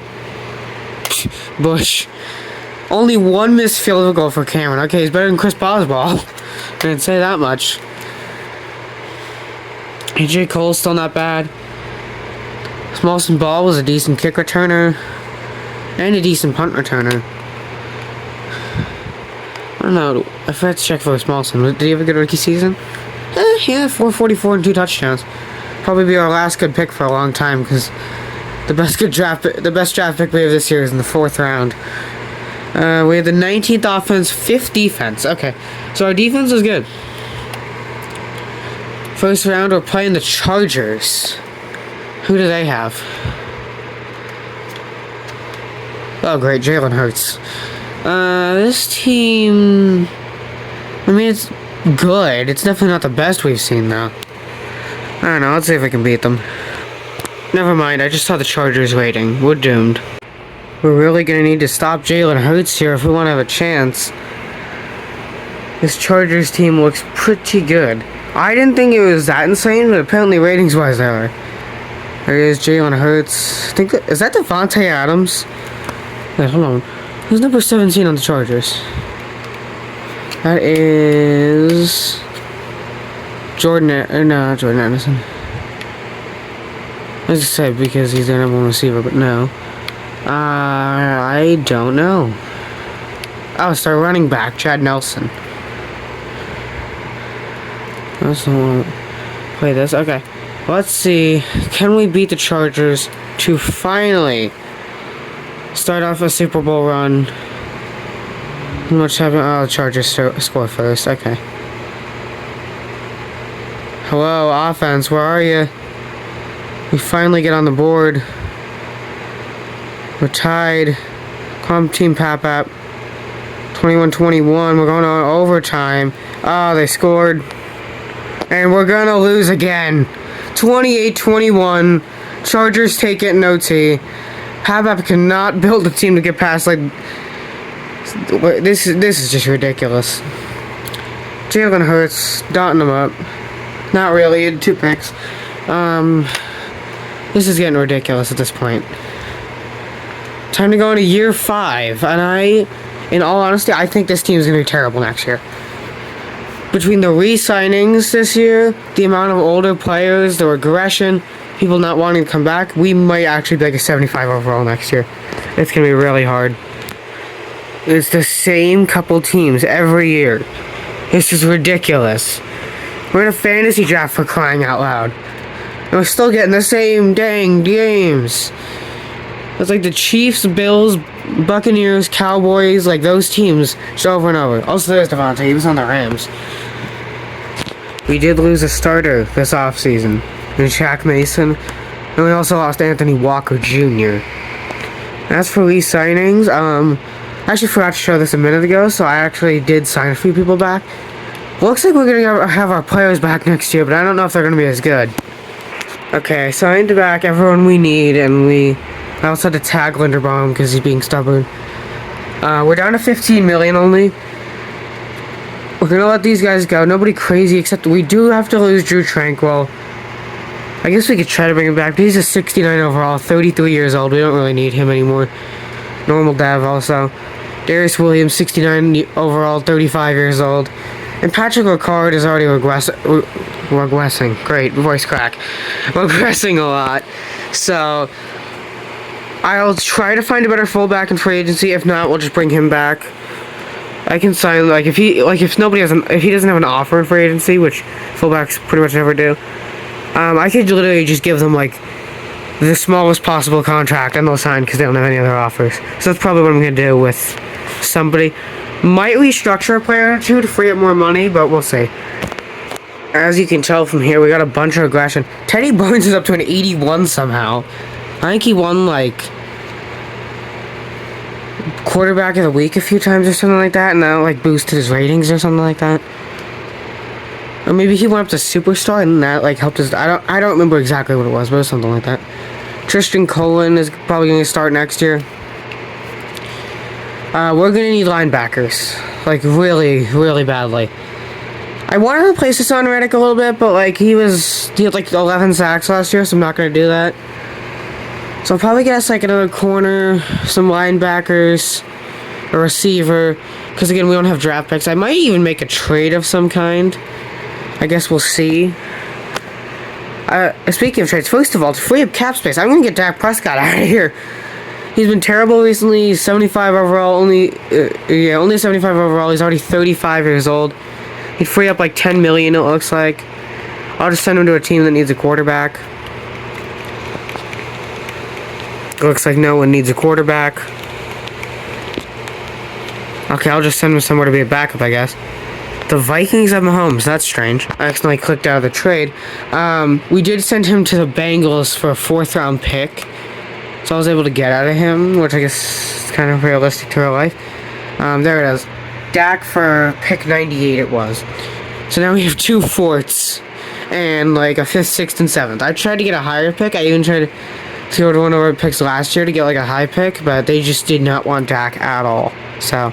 Bush. Only 1 missed field goal for Cameron. Okay, he's better than Chris Boswell. I didn't say that much. AJ Cole's still not bad. Smolson Ball was a decent kick returner. And a decent punt returner. I don't know. I forgot to check for Smolson. Did he have a good rookie season? Yeah, 444 and 2 touchdowns. Probably be our last good pick for a long time because the best draft pick we have this year is in the 4th round. We have the 19th offense, 5th defense. Okay, so our defense is good. First round, we're playing the Chargers. Who do they have? Oh, great, Jalen Hurts. This team... I mean, it's good. It's definitely not the best we've seen, though. I don't know, let's see if we can beat them. Never mind, I just saw the Chargers rating. We're doomed. We're really gonna need to stop Jalen Hurts here if we want to have a chance. This Chargers team looks pretty good. I didn't think it was that insane, but apparently ratings-wise they are. There he is, Jalen Hurts. Is that Devontae Adams? Wait, hold on. Who's number 17 on the Chargers? That is... Jordan Anderson. I just said because he's their number 1 receiver, but no. I don't know. Oh, it's their running back, Chad Nelson. I just don't want to play this. Okay. Let's see. Can we beat the Chargers to finally start off a Super Bowl run? How much happened? Oh, the Chargers score first. Okay. Hello, offense. Where are you? We finally get on the board. We're tied. Come Team Papap. 21-21. We're going on overtime. Oh, they scored. And we're gonna lose again. 28-21. Chargers take it in OT. Papap cannot build a team to get past, like... This is just ridiculous. Jalen Hurts, dotting them up. Not really, he had 2 picks. This is getting ridiculous at this point. Time to go into year 5, and in all honesty, I think this team is going to be terrible next year. Between the re-signings this year, the amount of older players, the regression, people not wanting to come back, we might actually be like a 75 overall next year. It's going to be really hard. It's the same couple teams every year. This is ridiculous. We're in a fantasy draft for crying out loud. And we're still getting the same dang games. It's like the Chiefs, Bills, Buccaneers, Cowboys, like those teams, just over and over. Also, there's Devontae. He was on the Rams. We did lose a starter this offseason in Shaq Mason. And we also lost Anthony Walker Jr. As for re-signings, I actually forgot to show this a minute ago, so I actually did sign a few people back. Looks like we're going to have our players back next year, but I don't know if they're going to be as good. Okay, I signed back everyone we need, and I also had to tag Linderbaum because he's being stubborn. We're down to 15 million only. We're going to let these guys go. Nobody crazy, except we do have to lose Drew Tranquil. I guess we could try to bring him back, but he's a 69 overall, 33 years old. We don't really need him anymore. Normal Dev also. Darius Williams, 69 overall, 35 years old. And Patrick Ricard is already regressing. Great, voice crack. Regressing a lot. So, I'll try to find a better fullback in free agency. If not, we'll just bring him back. I can sign, like, if he doesn't have an offer in free agency, which fullbacks pretty much never do, I could literally just give them, like, the smallest possible contract and they'll sign because they don't have any other offers. So that's probably what I'm going to do with somebody. Might restructure a player or two to free up more money, but we'll see. As you can tell from here, we got a bunch of aggression. Teddy Barnes is up to an 81 somehow. I think he won, like, quarterback of the week a few times or something like that, and that, like, boosted his ratings or something like that. Or maybe he went up to superstar and that, like, helped his... I don't remember exactly what it was, but it was something like that. Tristan Colin is probably going to start next year. We're going to need linebackers. Like, really, really badly. I want to replace Hassan Reddick a little bit, but, like, he had, like, 11 sacks last year, so I'm not going to do that. So I'll probably get us, like, another corner, some linebackers, a receiver, because, again, we don't have draft picks. I might even make a trade of some kind. I guess we'll see. Speaking of trades, first of all, to free up cap space, I'm going to get Dak Prescott out of here. He's been terrible recently. He's 75 overall, only 75 overall. He's already 35 years old. He'd free up like $10 million, it looks like. I'll just send him to a team that needs a quarterback. Looks like no one needs a quarterback. Okay, I'll just send him somewhere to be a backup, I guess. The Vikings have Mahomes. That's strange. I accidentally clicked out of the trade. We did send him to the Bengals for a 4th round pick. So I was able to get out of him, which I guess is kind of realistic to real life. There it is. Dak for pick 98 it was. So now we have 2 fourths and like a 5th, 6th, and 7th. I tried to get a higher pick. I even tried to go to one of our picks last year to get like a high pick, but they just did not want Dak at all. So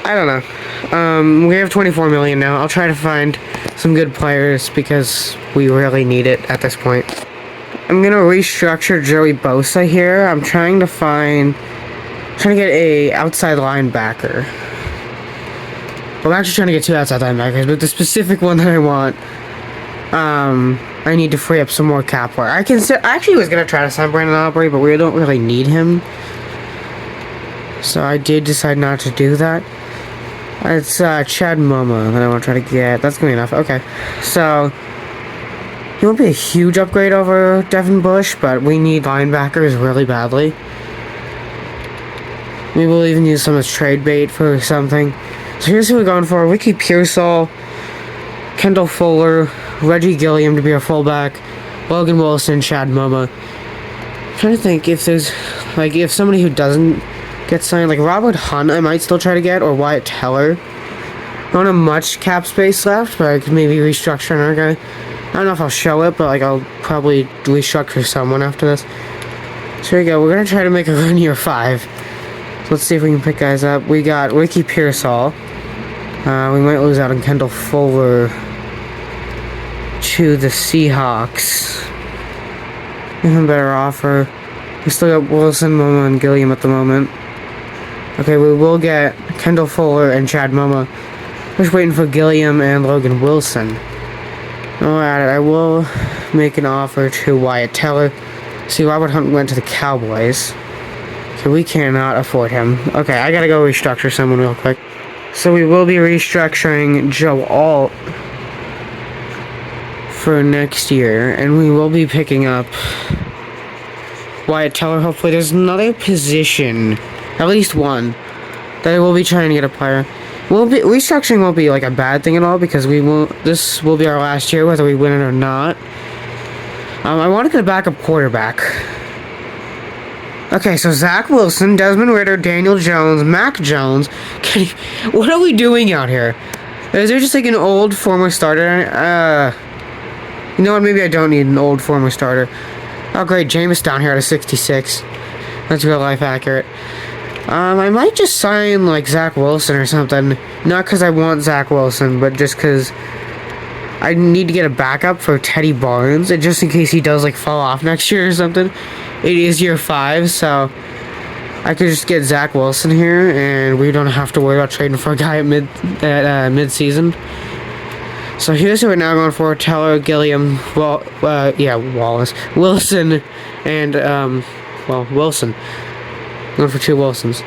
I don't know. We have 24 million now. I'll try to find some good players because we really need it at this point. I'm gonna restructure Joey Bosa here. I'm trying to get a outside linebacker. Well, I'm actually trying to get 2 outside linebackers, but the specific one that I want, I need to free up some more cap where I actually was gonna try to sign Brandon Aubrey, but we don't really need him. So I did decide not to do that. It's Chad Moma that I want to try to get. That's going to be enough. Okay. So, he won't be a huge upgrade over Devin Bush, but we need linebackers really badly. Maybe we'll even use some as trade bait for something. So here's who we're going for. Ricky Pearsall, Kendall Fuller, Reggie Gilliam to be our fullback, Logan Wilson, Chad Moma. I'm trying to think if there's, like, if somebody who doesn't get signed, like Robert Hunt I might still try to get, or Wyatt Teller. I don't have much cap space left, but I could maybe restructure another guy. I don't know if I'll show it, but like I'll probably restructure someone after this. So here we go, we're going to try to make a run year 5. So let's see if we can pick guys up. We got Ricky Pearsall. We might lose out on Kendall Fuller to the Seahawks. Even better offer. We still got Wilson, Moma, and Gilliam at the moment. Okay, we will get Kendall Fuller and Chad Moma. Just waiting for Gilliam and Logan Wilson. Alright, I will make an offer to Wyatt Teller. See, Robert Hunt went to the Cowboys. So we cannot afford him. Okay, I gotta go restructure someone real quick. So we will be restructuring Joe Alt for next year. And we will be picking up Wyatt Teller. Hopefully there's another position, at least one, that I will be trying to get a player. Restructuring won't be like a bad thing at all because this will be our last year whether we win it or not. I want to get a backup quarterback. Okay, so Zach Wilson, Desmond Ridder, Daniel Jones, Mac Jones. What are we doing out here? Is there just like an old former starter? You know what, maybe I don't need an old former starter. Oh great, Jameis down here at a 66. That's real life accurate. I might just sign like Zach Wilson or something. Not because I want Zach Wilson, but just because I need to get a backup for Teddy Barnes, and just in case he does like fall off next year or something. It is year 5, so I could just get Zach Wilson here, and we don't have to worry about trading for a guy at mid-season. So here's who we're now going for: Teller, Gilliam, Wallace, Wilson, and Wilson. Going for 2 Wilsons.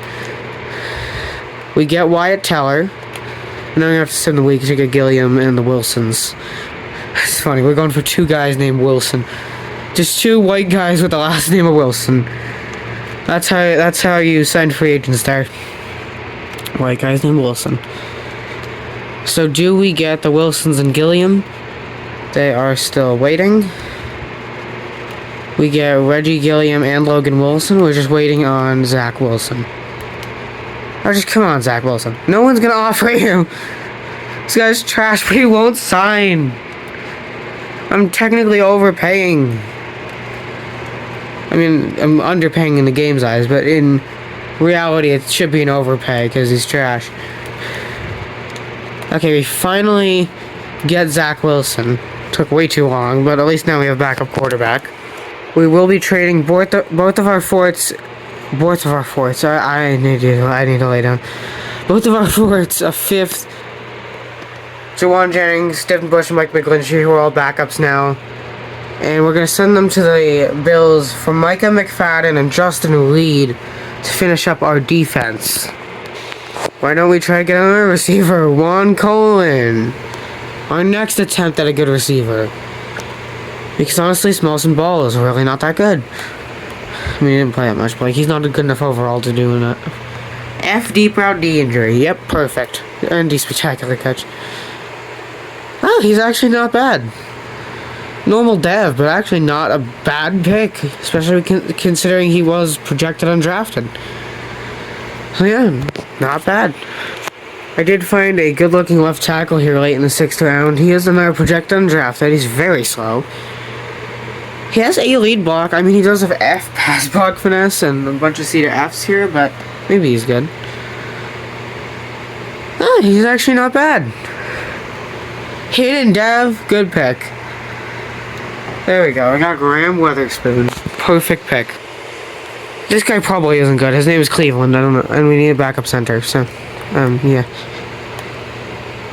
We get Wyatt Teller, and then we have to send the week to get Gilliam and the Wilsons. It's funny, we're going for 2 guys named Wilson. Just 2 white guys with the last name of Wilson. That's how you sign free agents there. White guys named Wilson. So do we get the Wilsons and Gilliam? They are still waiting. We get Reggie Gilliam and Logan Wilson. We're just waiting on Zach Wilson. Oh, just come on, Zach Wilson. No one's gonna offer him. This guy's trash, but he won't sign. I'm technically overpaying. I mean, I'm underpaying in the game's eyes, but in reality, it should be an overpay because he's trash. Okay, we finally get Zach Wilson. Took way too long, but at least now we have backup quarterback. We will be trading both of our forts. I need to lay down. Both of our forts, a 5th. Jawan Jennings, Stephen Bush, and Mike McGlinchey, who are all backups now. And we're going to send them to the Bills for Micah McFadden and Justin Reed to finish up our defense. Why don't we try to get another receiver? Juan Colin. Our next attempt at a good receiver. Because honestly, Smolson Ball is really not that good. I mean, he didn't play that much, but like, he's not good enough overall to do that. F deep route D injury. Yep, perfect. And D spectacular catch. Oh, he's actually not bad. Normal dev, but actually not a bad pick, especially considering he was projected undrafted. So yeah, not bad. I did find a good-looking left tackle here late in the 6th round. He is another projected undrafted. He's very slow. He has A lead block. I mean, he does have F pass block finesse and a bunch of C to Fs here, but maybe he's good. Oh, he's actually not bad. Hidden dev, good pick. There we go. I got Graham Weatherspoon. Perfect pick. This guy probably isn't good. His name is Cleveland. I don't know. And we need a backup center. So, yeah.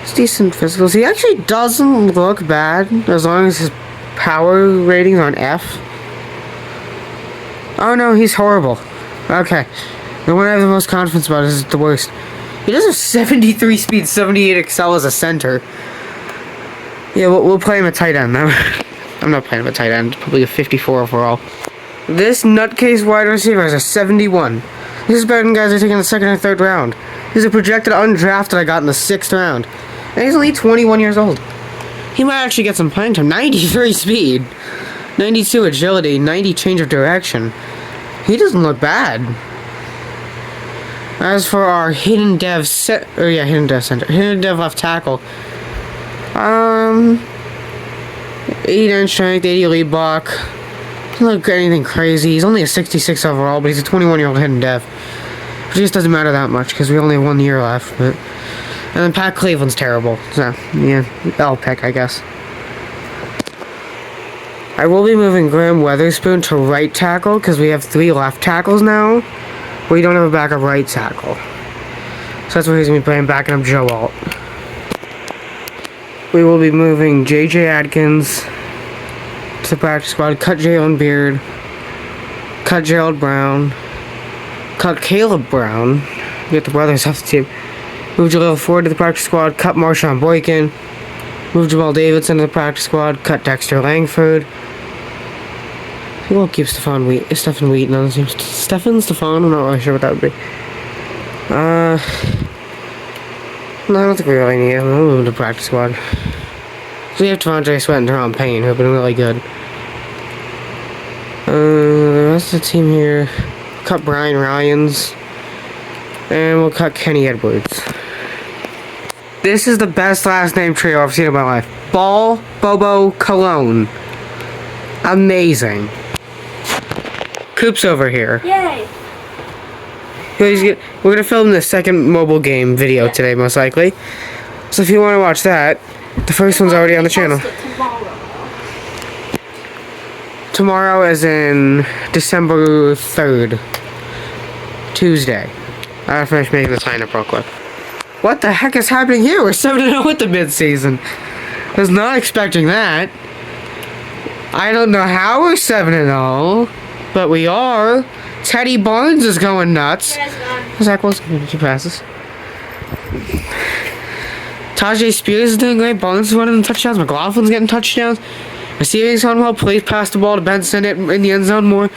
It's decent physicals. He actually doesn't look bad as long as his power ratings are on F. Oh no, he's horrible. Okay. The one I have the most confidence about is the worst. He does have 73 speed, 78 excel as a center. Yeah, we'll play him at tight end. I'm not playing him at tight end. Probably a 54 overall. This nutcase wide receiver is a 71. This is better than guys I take in the 2nd or 3rd round. He's a projected undrafted I got in the 6th round. And he's only 21 years old. He might actually get some playing time. 93 speed. 92 agility. 90 change of direction. He doesn't look bad. As for our hidden dev hidden dev center. Hidden dev left tackle. 89 strength, 80 lead block. Doesn't look anything crazy. He's only a 66 overall, but he's a 21-year-old hidden dev. It just doesn't matter that much because we only have 1 year left. But and then Pat Cleveland's terrible. So yeah, I'll pick, I guess. I will be moving Graham Weatherspoon to right tackle because we have 3 left tackles now. We don't have a backup right tackle. So that's why he's going to be playing backing up Joe Alt. We will be moving J.J. Adkins to the practice squad. Cut Jalen Beard. Cut Gerald Brown. Cut Caleb Brown. Get the brothers off the team. Move Jaleel Ford to the practice squad. Cut Marshawn Boykin. Move Jamal Davidson to the practice squad. Cut Dexter Langford. He won't keep Stefan Wheaton on the team. Stefan? I'm not really sure what that would be. No, I don't think we really need him. We'll move him to practice squad. So we have Devontae Sweat and Teron Payne, who have been really good. The rest of the team here. Cut Brian Ryans. And we'll cut Kenny Edwards. This is the best last name trio I've seen in my life. Ball, Bobo, Cologne. Amazing. Coop's over here. Yay! We're going to film the second mobile game video today, most likely. So if you want to watch that, the first one's already on the channel. Tomorrow as in December 3rd. Tuesday. I gotta finish making the sign-up real quick. What the heck is happening here? We're 7-0 with the mid-season. Was not expecting that. I don't know how we're 7-0, but we are. Teddy Barnes is going nuts. Zach Wilson getting 2 passes. Tajay Spears is doing great. Barnes is running touchdowns. McLaughlin's getting touchdowns. Receiving's going well. Please pass the ball to Benson in the end zone more.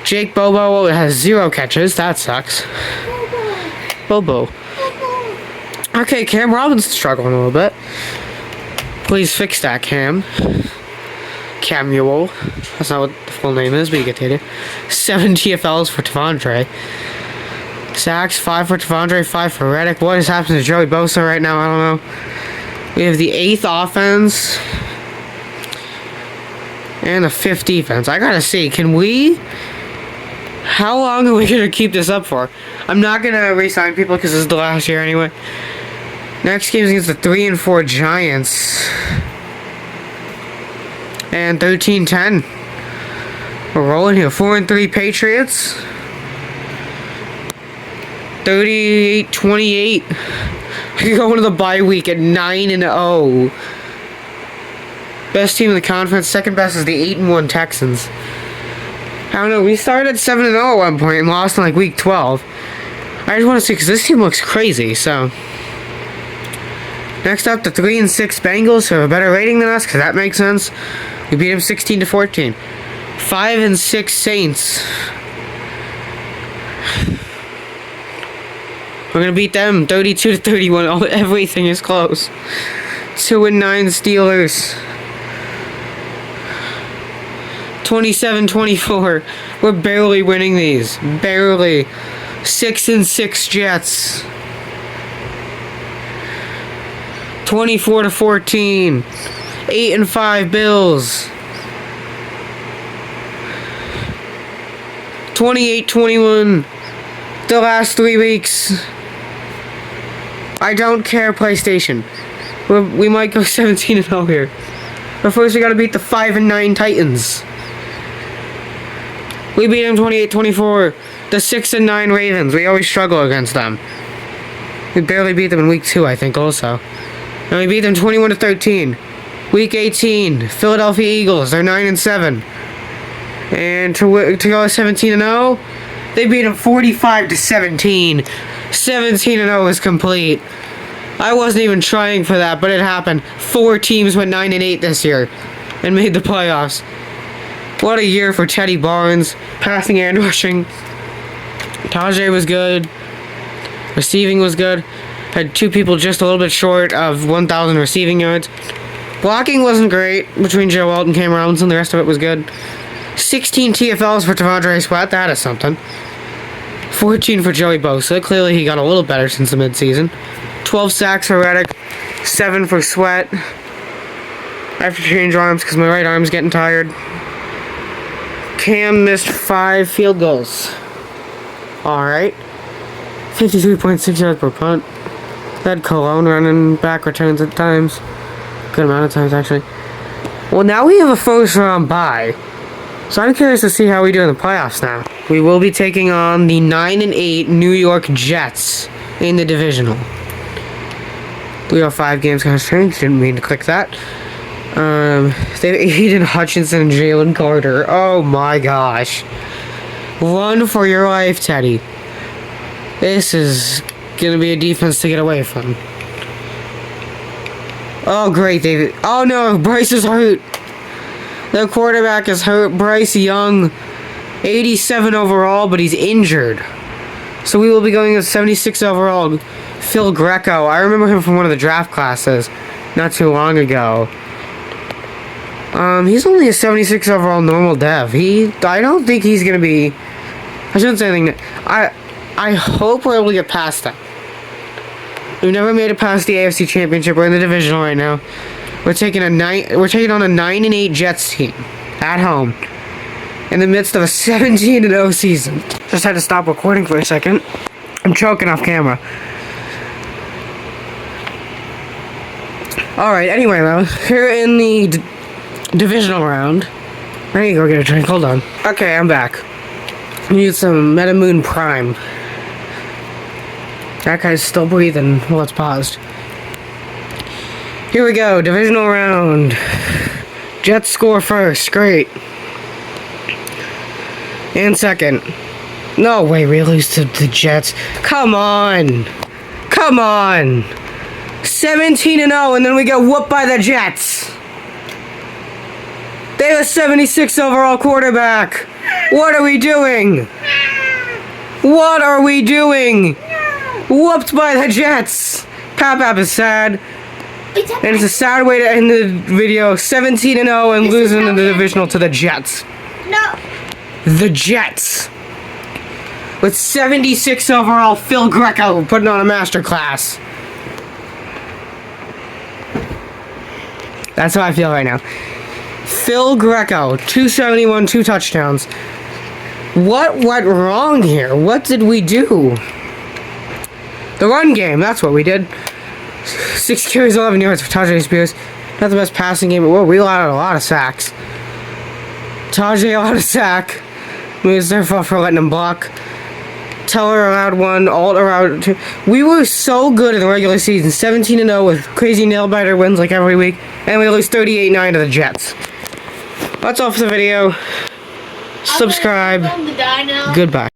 Jake Bobo has 0 catches. That sucks. Bobo. Okay, Cam Robinson's struggling a little bit. Please fix that, Cam. Camuel. That's not what the full name is, but you get the idea. 7 TFLs for Tavondre. Sacks, 5 for Tavondre, 5 for Reddick. What is happening to Joey Bosa right now? I don't know. We have the 8th offense. And the 5th defense. I gotta see, can we... How long are we gonna keep this up for? I'm not gonna re-sign people because this is the last year anyway. Next game is against the 3-4 Giants. And 13-10. We're rolling here. 4-3 Patriots. 38-28. We're going to the bye week at 9-0. Best team in the conference. Second best is the 8-1 Texans. I don't know. We started at 7-0 at one point and lost in like week 12. I just want to see because this team looks crazy. So next up, the 3-6 Bengals, who have a better rating than us because that makes sense. We beat them 16-14. 5-6 Saints. We're gonna beat them 32-31. Everything is close. 2-9 Steelers. 27-24. We're barely winning these. Barely. 6-6 Jets. 24-14. 8-5 Bills. 28-21. The last 3 weeks. I don't care, PlayStation. We might go 17-0 here. But first we gotta beat the 5-9 Titans. We beat them 28-24. The 6-9 Ravens. We always struggle against them. We barely beat them in week 2, I think, also. And we beat them 21-13. Week 18, Philadelphia Eagles. They're 9-7. And to go 17-0, they beat them 45-17. 17-0 is complete. I wasn't even trying for that, but it happened. 4 teams went 9-8 this year and made the playoffs. What a year for Teddy Barnes, passing and rushing. Tajay was good. Receiving was good. Had 2 people just a little bit short of 1,000 receiving yards. Blocking wasn't great between Joe Alt and Cam Robinson. The rest of it was good. 16 TFLs for Tavondre Sweat. That is something. 14 for Joey Bosa. Clearly he got a little better since the midseason. 12 sacks for Reddick. 7 for Sweat. I have to change arms because my right arm's getting tired. Cam missed 5 field goals. Alright. 53.6 yards per punt. Had Cologne running back returns at times. Good amount of times, actually. Well, now we have a first round bye. So I'm curious to see how we do in the playoffs now. We will be taking on the 9-8 New York Jets in the divisional. We have 5 games kind of strange. Didn't mean to click that. They have Aiden Hutchinson and Jalen Carter. Oh my gosh. Run for your life, Teddy. This is gonna be a defense to get away from. Oh great, David. Oh no, Bryce is hurt. The quarterback is hurt. Bryce Young, 87 overall, but he's injured. So we will be going with 76 overall. Phil Greco. I remember him from one of the draft classes not too long ago. He's only a 76 overall normal dev. I don't think he's gonna be. I shouldn't say anything. I hope we're able to get past that. We've never made it past the AFC Championship. We're in the divisional right now. We're taking on a 9-8 Jets team at home in the midst of a 17-0 season. Just had to stop recording for a second. I'm choking off camera. Alright, anyway though, here in the divisional round. I need to go get a drink, hold on. Okay, I'm back. I need some Metamoon Prime. That guy's still breathing. Well, it's paused. Here we go, divisional round. Jets score first, great. And second. No way, we lose to the Jets. Come on. Come on. 17-0, and then we get whooped by the Jets. They have a 76 overall quarterback. What are we doing? What are we doing? Whooped by the Jets. Papap is sad. And it's a sad way to end the video. 17-0 and losing in the divisional to the Jets. No. The Jets. With 76 overall, Phil Greco putting on a masterclass. That's how I feel right now. Phil Greco, 271, 2 touchdowns. What went wrong here? What did we do? The run game, that's what we did. 6 carries, 11 yards for Tajay Spears. Not the best passing game, but we allowed a lot of sacks. Tajay allowed a sack. It was their fault for letting him block. Teller allowed 1, Alt allowed 2. We were so good in the regular season, 17-0 with crazy nail-biter wins like every week, and we lose 38-9 to the Jets. That's all for the video. Subscribe. I'm gonna go home to die now. Goodbye.